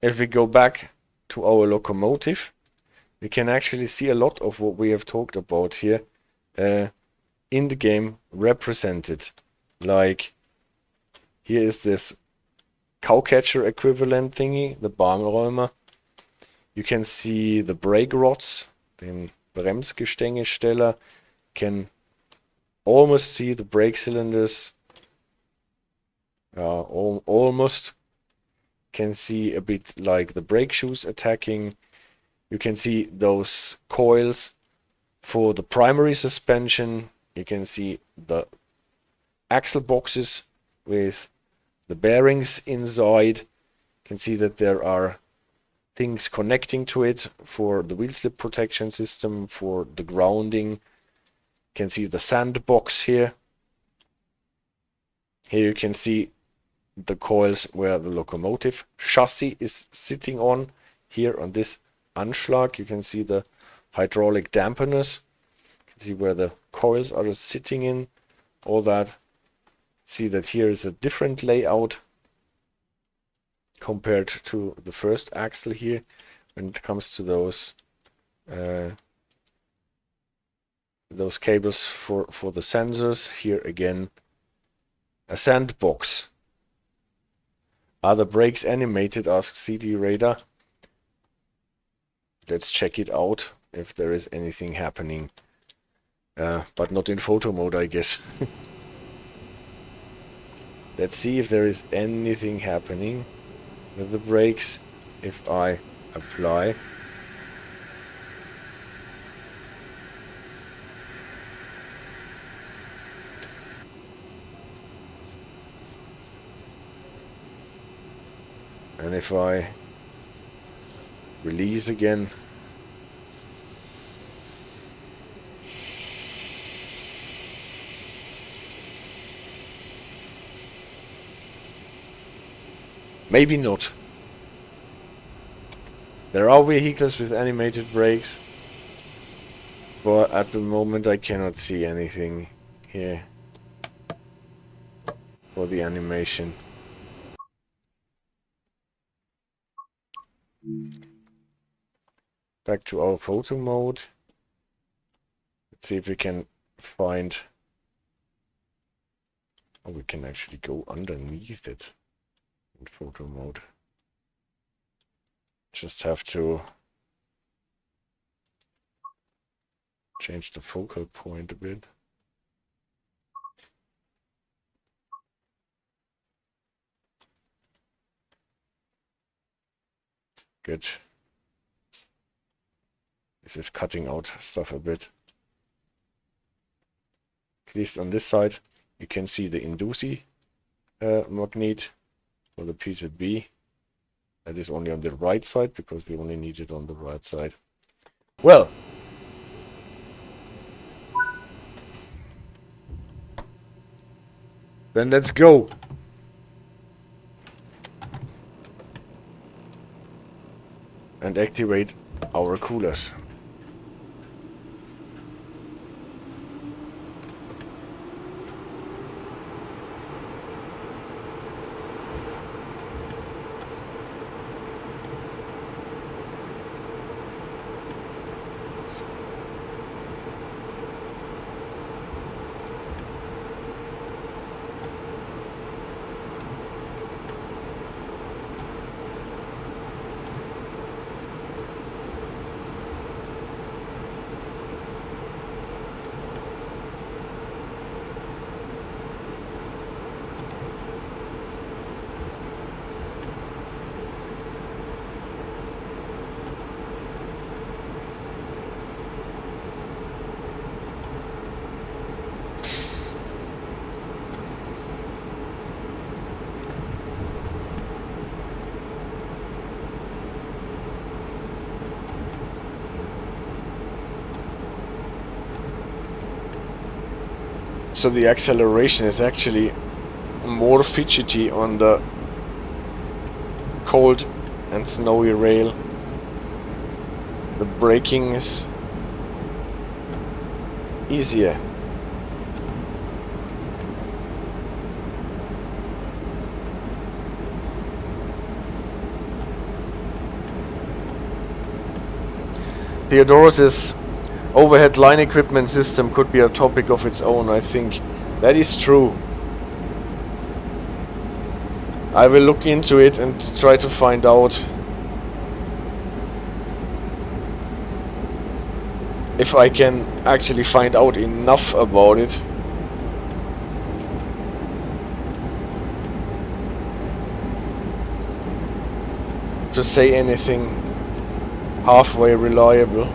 If we go back to our locomotive, we can actually see a lot of what we have talked about here in the game represented. Like, here is this cowcatcher equivalent thingy, the Bahnräumer. You can see the brake rods, den Bremsgestänge-Steller. Can almost see the brake cylinders. Almost can see a bit like the brake shoes attacking. You can see those coils for the primary suspension. You can see the Axleboxes with the bearings inside. You can see that there are things connecting to it for the wheel slip protection system, for the grounding. You can see the sandbox here. Here you can see the coils where the locomotive chassis is sitting on. Here on this Anschlag you can see the hydraulic dampeners. You can see where the coils are sitting in, all that. See that here is a different layout compared to the first axle here when it comes to those cables for the sensors. Here again a sandbox. Are the brakes animated? Asks CD Radar. Let's check it out if there is anything happening, but not in photo mode, I guess. Let's see if there is anything happening with the brakes if I apply. And if I release again, maybe not. There are vehicles with animated brakes, but at the moment I cannot see anything here for the animation. Back to our photo mode. Let's see if we can find... Oh, we can actually go underneath it in photo mode. Just have to change the focal point a bit. Good. This is cutting out stuff a bit. At least on this side, you can see the inducy magnet for the P2B. That is only on the right side, because we only need it on the right side. Well, then let's go. And activate our coolers. So the acceleration is actually more fidgety on the cold and snowy rail. The braking is easier. Theodorus' overhead line equipment system could be a topic of its own, I think. That is true. I will look into it and try to find out if I can actually find out enough about it. To say anything halfway reliable.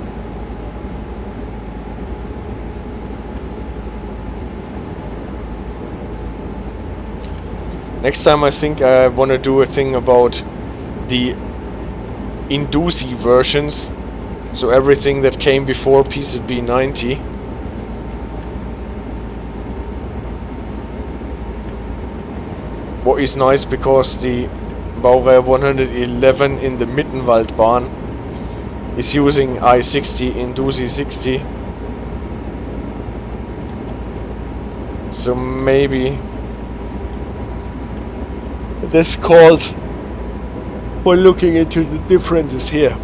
Next time I think I want to do a thing about the Indusi versions, so everything that came before PZB 90. What is nice because the Baureihe 111 in the Mittenwaldbahn is using I-60 Indusi 60. So maybe this calls for looking into the differences here.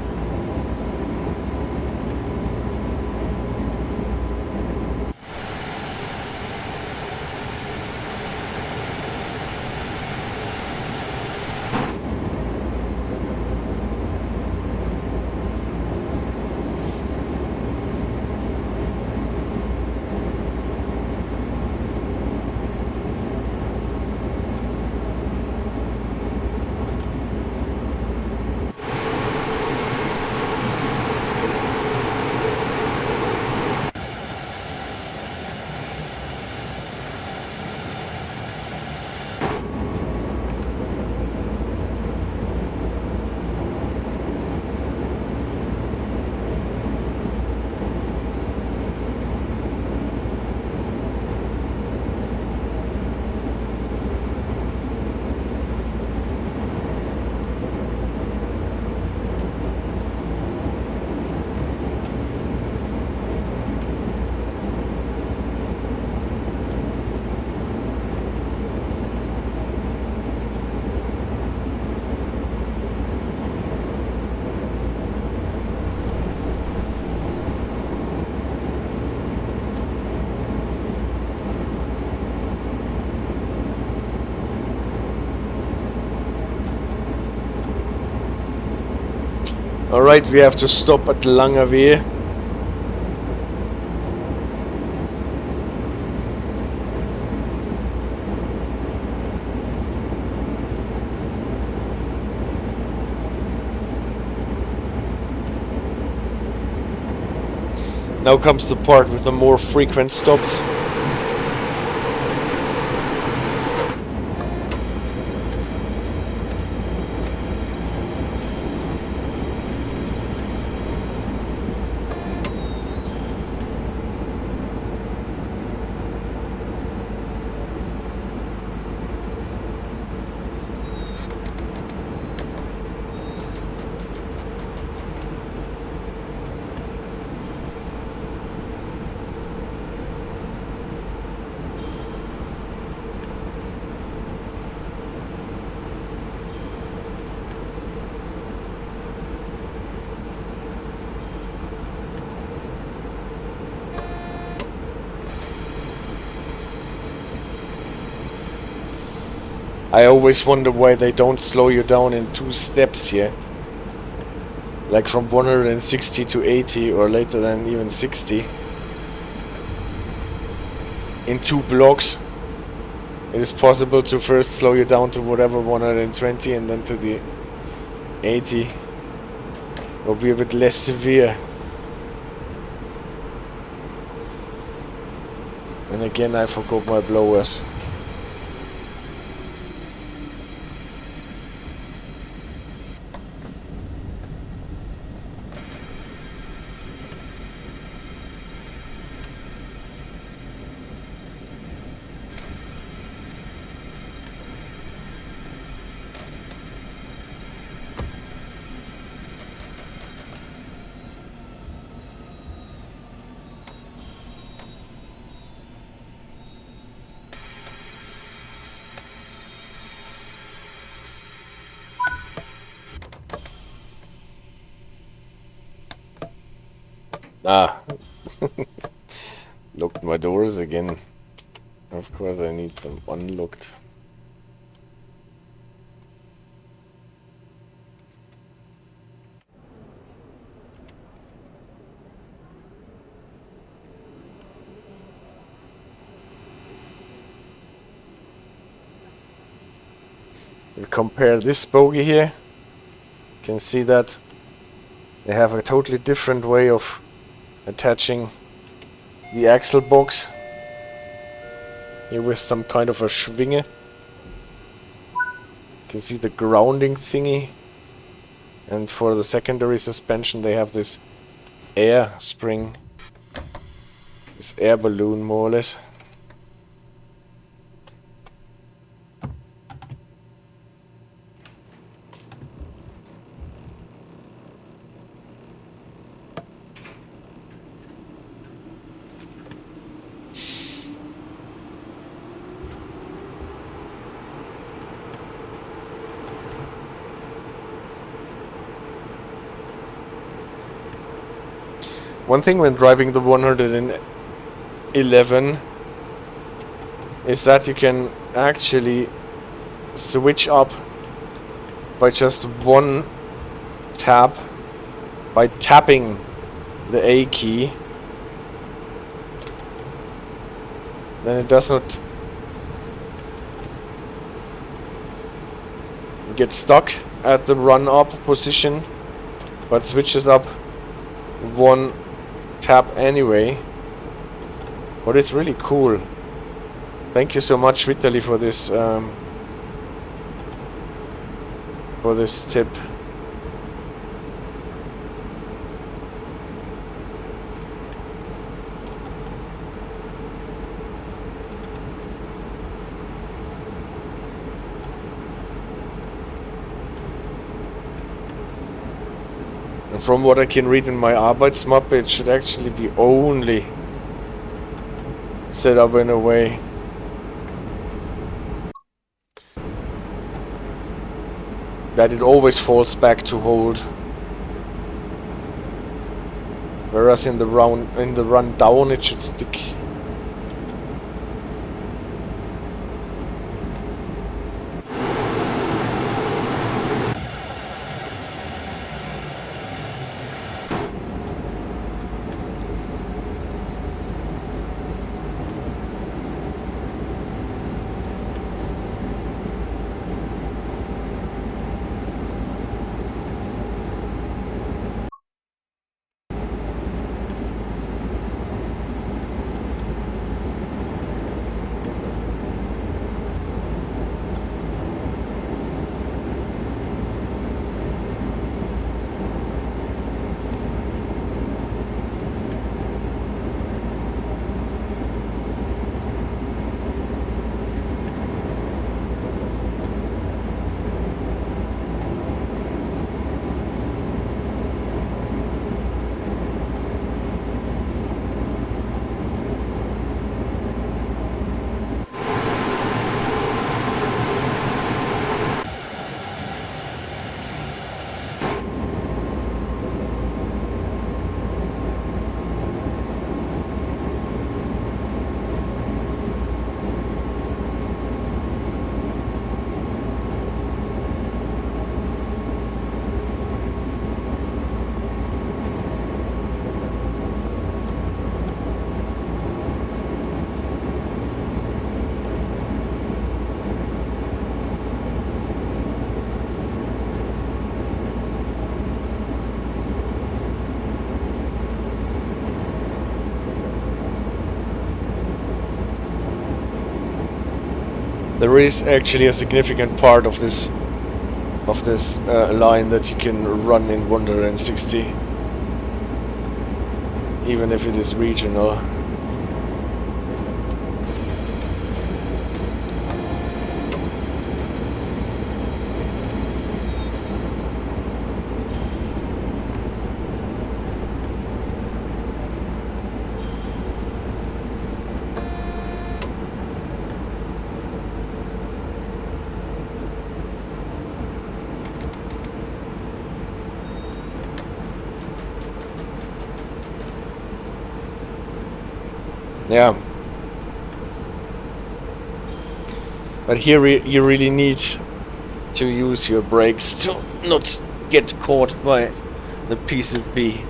Alright, we have to stop at Langerwehe. Now comes the part with the more frequent stops. I always wonder why they don't slow you down in 2 steps here. Like from 160 to 80 or later than even 60. In 2 blocks. It is possible to first slow you down to whatever 120 and then to the 80. It will be a bit less severe. And again I forgot my blowers. Ah, locked my doors again. Of course I need them unlocked. We compare this bogie here. You can see that they have a totally different way of attaching the axle box. Here with some kind of a schwinge. You can see the grounding thingy. And for the secondary suspension they have this air spring. This air balloon more or less. One thing when driving the 111 is that you can actually switch up by just one tap, by tapping the A key. Then it does not get stuck at the run up position, but switches up one tap anyway. But it's really cool. Thank you so much, Vitaly, for this tip. And from what I can read in my Arbeitsmappe, it should actually be only set up in a way that it always falls back to hold. Whereas in the run down it should stick. There is actually a significant part of this line that you can run in 160, even if it is regional. Yeah. But here you really need to use your brakes to not get caught by the PCB.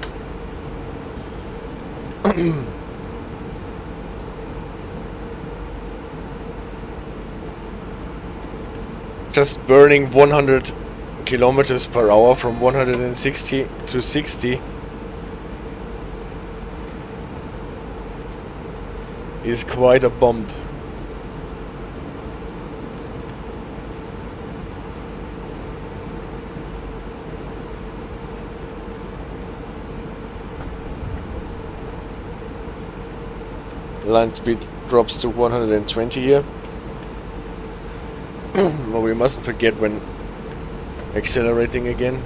Just burning 100 kilometers per hour from 160 to 60 is quite a bump. Line speed drops to 120 here. But we mustn't forget when accelerating again.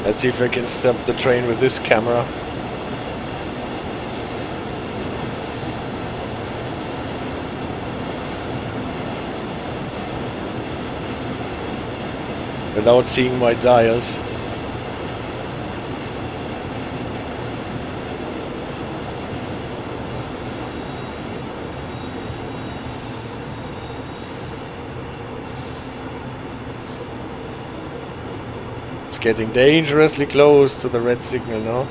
Let's see if I can stop the train with this camera. Without seeing my dials. It's getting dangerously close to the red signal now.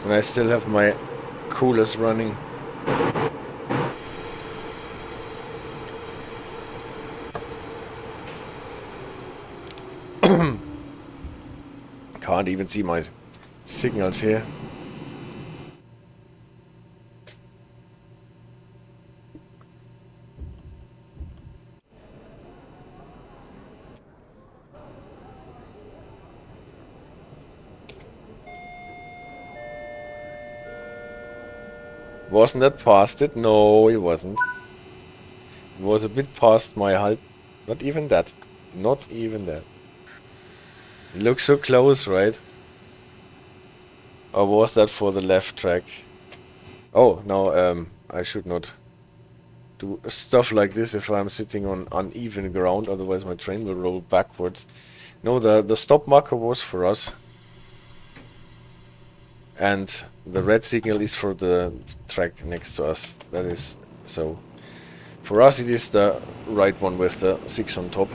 And I still have my coolers running. Can't even see my signals here. Wasn't that past it? No, it wasn't. It was a bit past my halt. Not even that. Not even that. It looks so close, right? Or was that for the left track? Oh, no, I should not do stuff like this if I'm sitting on uneven ground, otherwise my train will roll backwards. No, the stop marker was for us. And the red signal is for the track next to us. That is so. For us it is the right one with the 6 on top.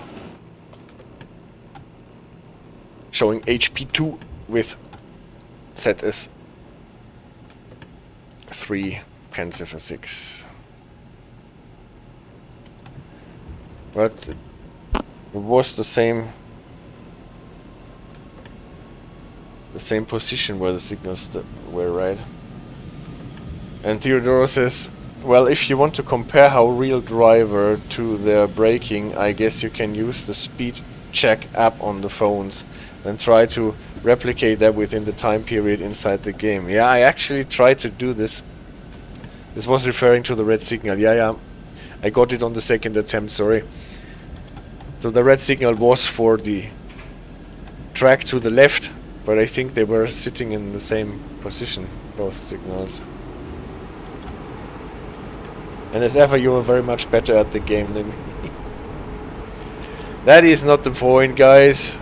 Showing HP2 with ZS 3 pensive 6. But it was the same position where the signals were, right? And Theodoro says, well, if you want to compare how real driver to their braking, I guess you can use the speed check app on the phones and try to replicate that within the time period inside the game. Yeah, I actually tried to do this. This was referring to the red signal. Yeah, I got it on the second attempt, sorry. So the red signal was for the track to the left, but I think they were sitting in the same position, both signals. And as ever, you were very much better at the game than me. That is not the point, guys.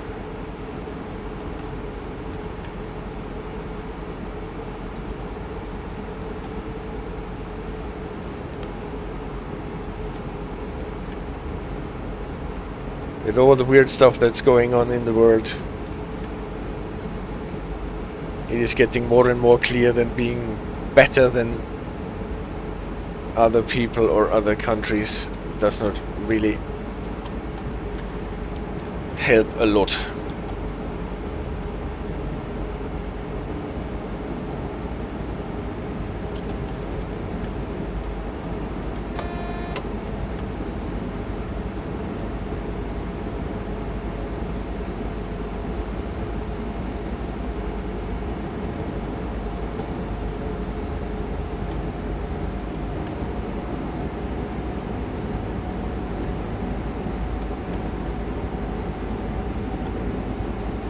With all the weird stuff that's going on in the world. it is getting more and more clear that being better than other people or other countries does not really help a lot.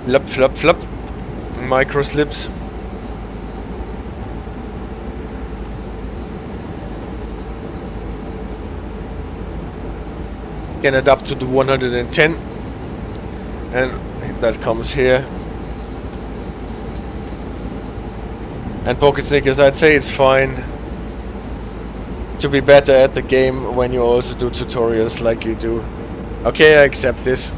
Flop, flop, flop. Micro slips. Can adapt to the 110. And that comes here. And pocket snickers, I'd say it's fine to be better at the game when you also do tutorials like you do. Okay, I accept this.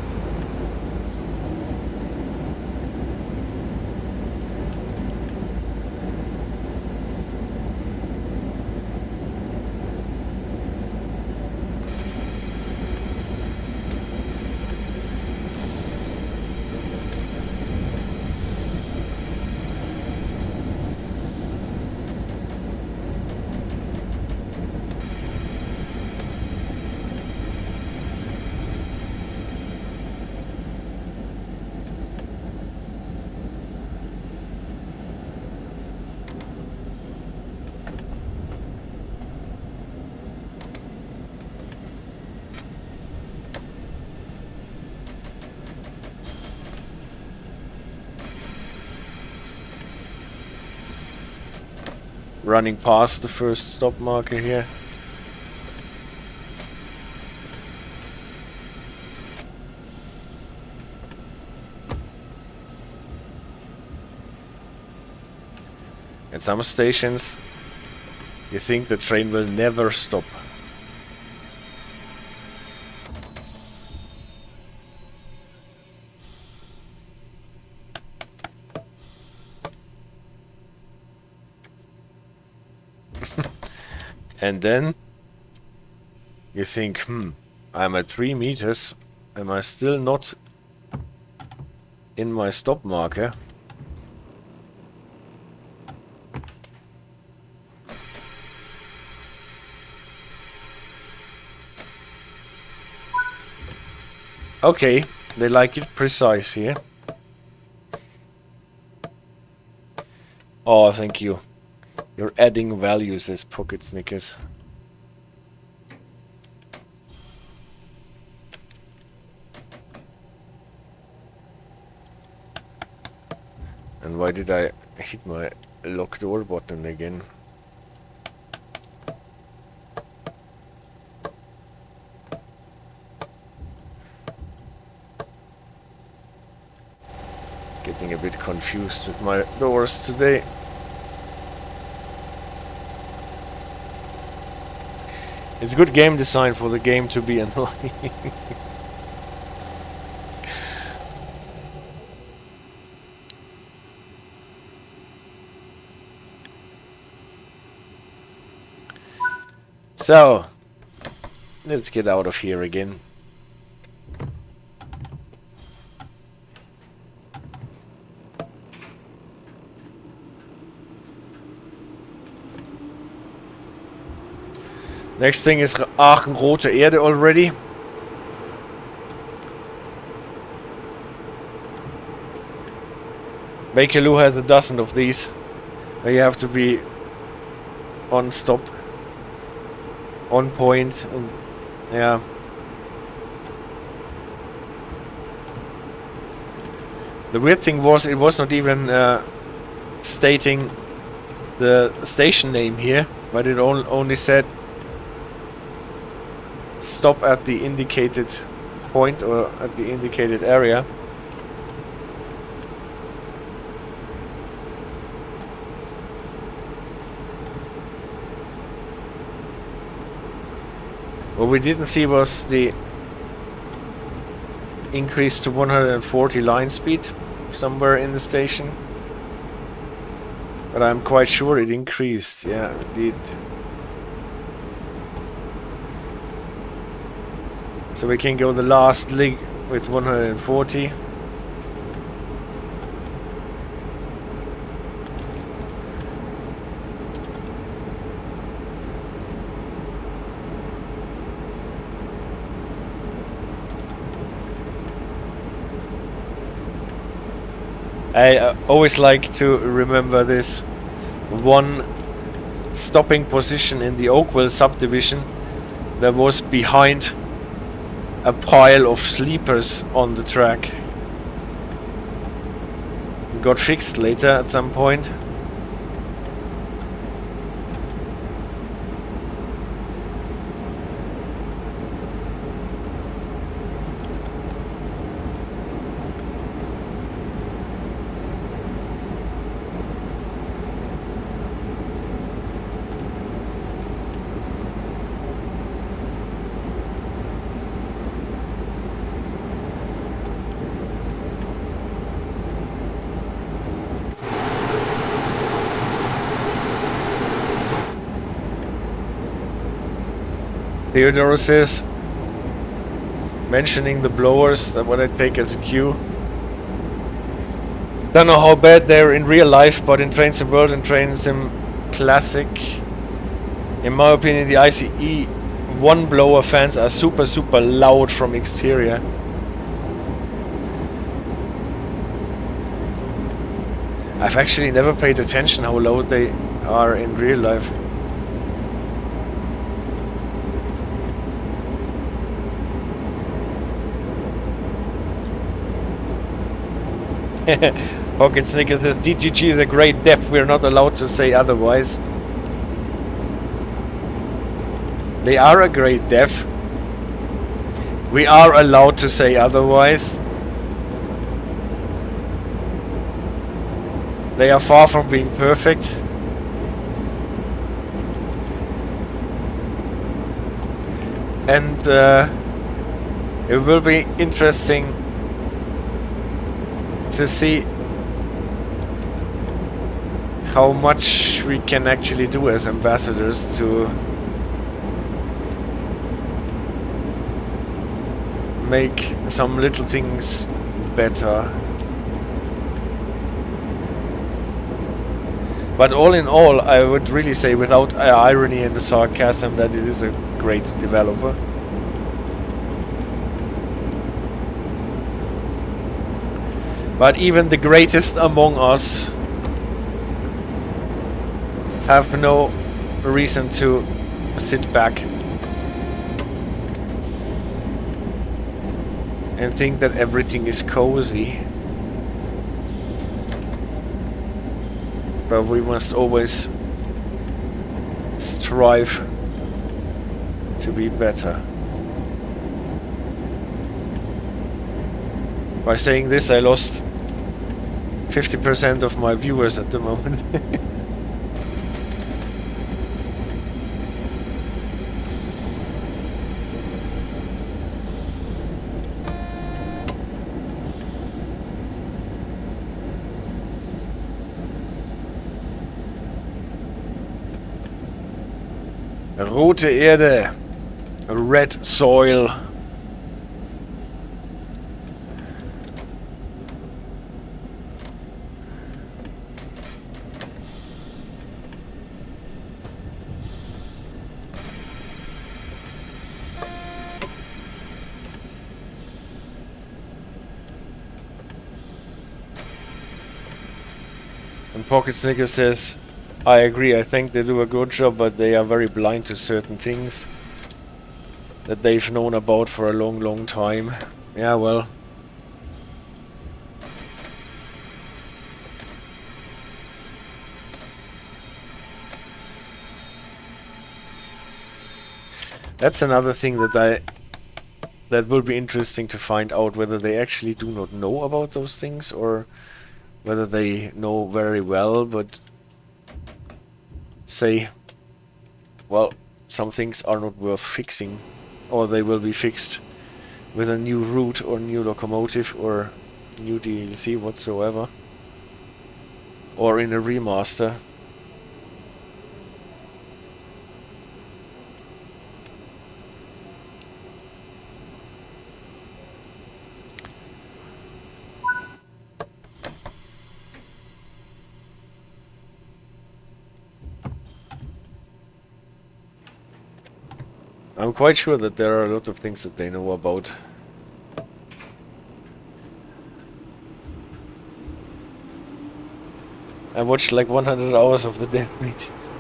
Running past the first stop marker here. At some stations, you think the train will never stop. And then you think, I'm at 3 meters. Am I still not in my stop marker? Okay, they like it precise here. Oh, thank you. You're adding values as pocket snickers. And why did I hit my lock door button again? Getting a bit confused with my doors today. It's a good game design for the game to be annoying. So, let's get out of here again. Next thing is Aachen Rothe Erde already. Bakerloo has a dozen of these, where you have to be on stop, on point, and yeah. The weird thing was, it was not even stating the station name here, but it only said stop at the indicated point or at the indicated area. What we didn't see was the increase to 140 line speed somewhere in the station. But I'm quite sure it increased. Yeah, it did. So we can go the last leg with 140. I always like to remember this one stopping position in the Oakville subdivision that was behind a pile of sleepers on the track. Got fixed later at some point. Theodore says, mentioning the blowers, that what I take as a cue. Don't know how bad they're in real life, but in Train Sim World and Train Sim Classic, in my opinion, the ICE one blower fans are super loud from exterior. I've actually never paid attention how loud they are in real life. Pocket Snicker says DGG is a great depth, we're not allowed to say otherwise. They are a great depth. We are allowed to say otherwise. They are far from being perfect. And it will be interesting to see how much we can actually do as ambassadors to make some little things better. But all in all, I would really say, without irony and sarcasm, that it is a great developer. But even the greatest among us have no reason to sit back and think that everything is cozy. But we must always strive to be better. By saying this, I lost 50% of my viewers at the moment. Rothe Erde, red soil. And Pocket Snicker says, I agree, I think they do a good job, but they are very blind to certain things that they've known about for a long time. Yeah, well. That's another thing that will be interesting to find out, whether they actually do not know about those things or whether they know very well, but say, well, some things are not worth fixing, or they will be fixed with a new route or new locomotive or new DLC whatsoever. or in a remaster. I'm quite sure that there are a lot of things that they know about. I watched like 100 hours of the dev meetings.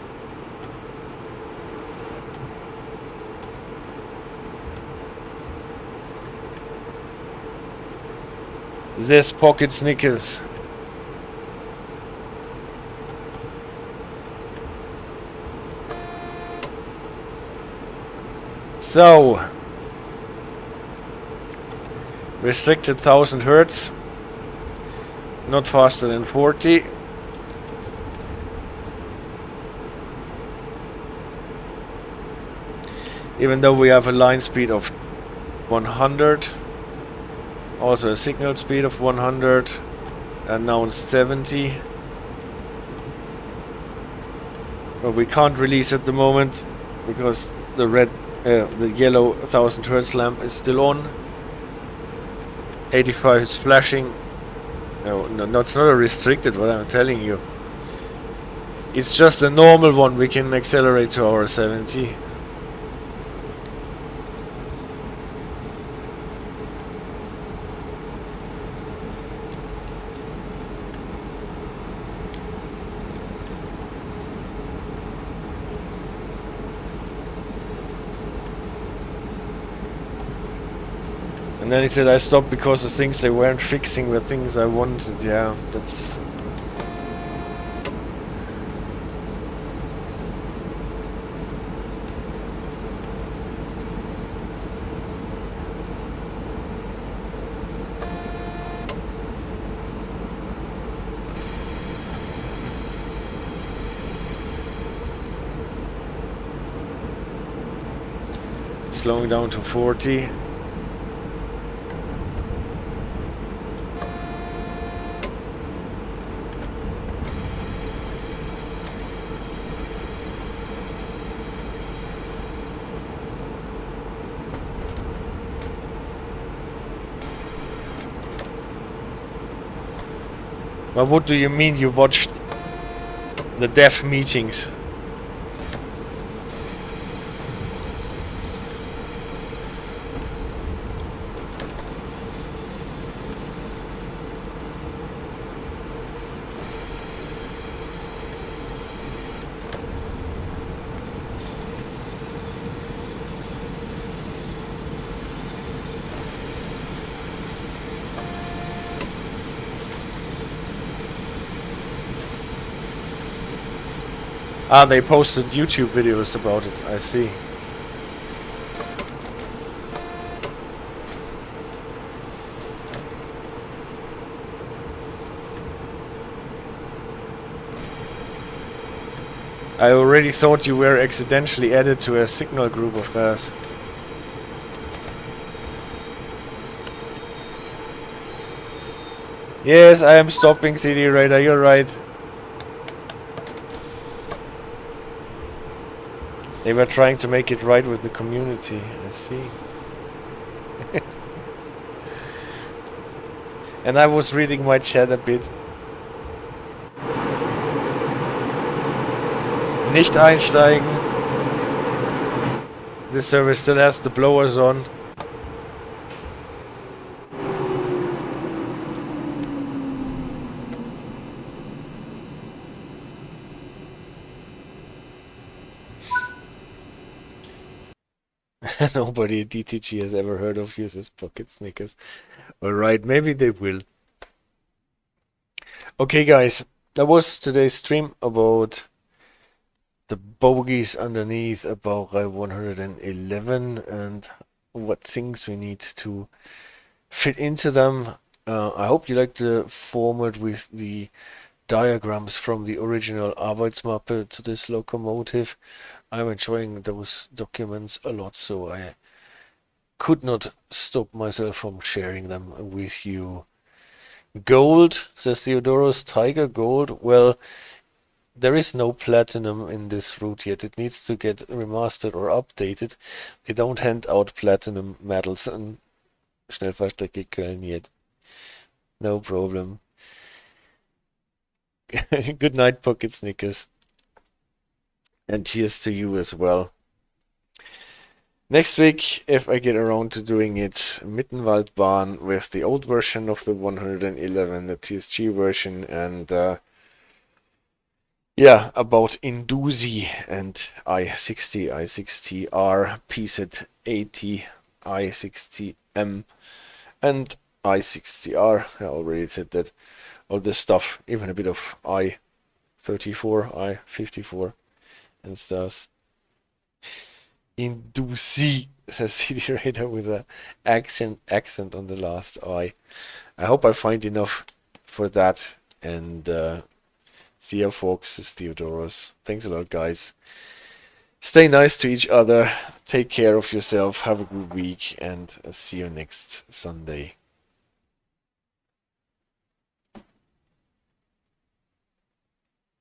There's pocket Snickers. So, restricted 1000 Hertz, not faster than 40. Even though we have a line speed of 100, also a signal speed of 100, and now 70. But we can't release at the moment because the yellow 1000 Hertz lamp is still on. 85 is flashing. No, it's not a restricted, what I'm telling you. It's just a normal one. We can accelerate to our 70. And then he said I stopped because of things they weren't fixing, the things I wanted. Yeah, that's... Slowing down to 40. But what do you mean you watched the dev meetings? Ah, they posted YouTube videos about it, I see. I already thought you were accidentally added to a signal group of theirs. Yes, I am stopping, CD Radar, you're right. They were trying to make it right with the community, I see. And I was reading my chat a bit. Nicht einsteigen. This server still has the blowers on. Nobody at DTG has ever heard of users pocket Snickers. Alright, maybe they will. Okay guys, that was today's stream about the bogies underneath about 111 and what things we need to fit into them. I hope you liked the format with the diagrams from the original Arbeitsmappe to this locomotive. I'm enjoying those documents a lot, so I could not stop myself from sharing them with you. Gold, says Theodoros. Tiger gold. Well, there is no platinum in this route yet. It needs to get remastered or updated. They don't hand out platinum medals in Schnellfahrstrecke Köln yet. No problem. Good night, Pocket Snickers. And cheers to you as well. Next week, if I get around to doing it, Mittenwaldbahn with the old version of the 111, the TSG version, and yeah, about Induzi and I60, I60R, PZ80, I60M, and I60R. I already said that. All this stuff, even a bit of I34, I54, and stuff. Induzi, says CD Raider with an accent on the last I. I hope I find enough for that, and see you folks, says Theodoros. Thanks a lot, guys. Stay nice to each other, take care of yourself, have a good week, and see you next Sunday.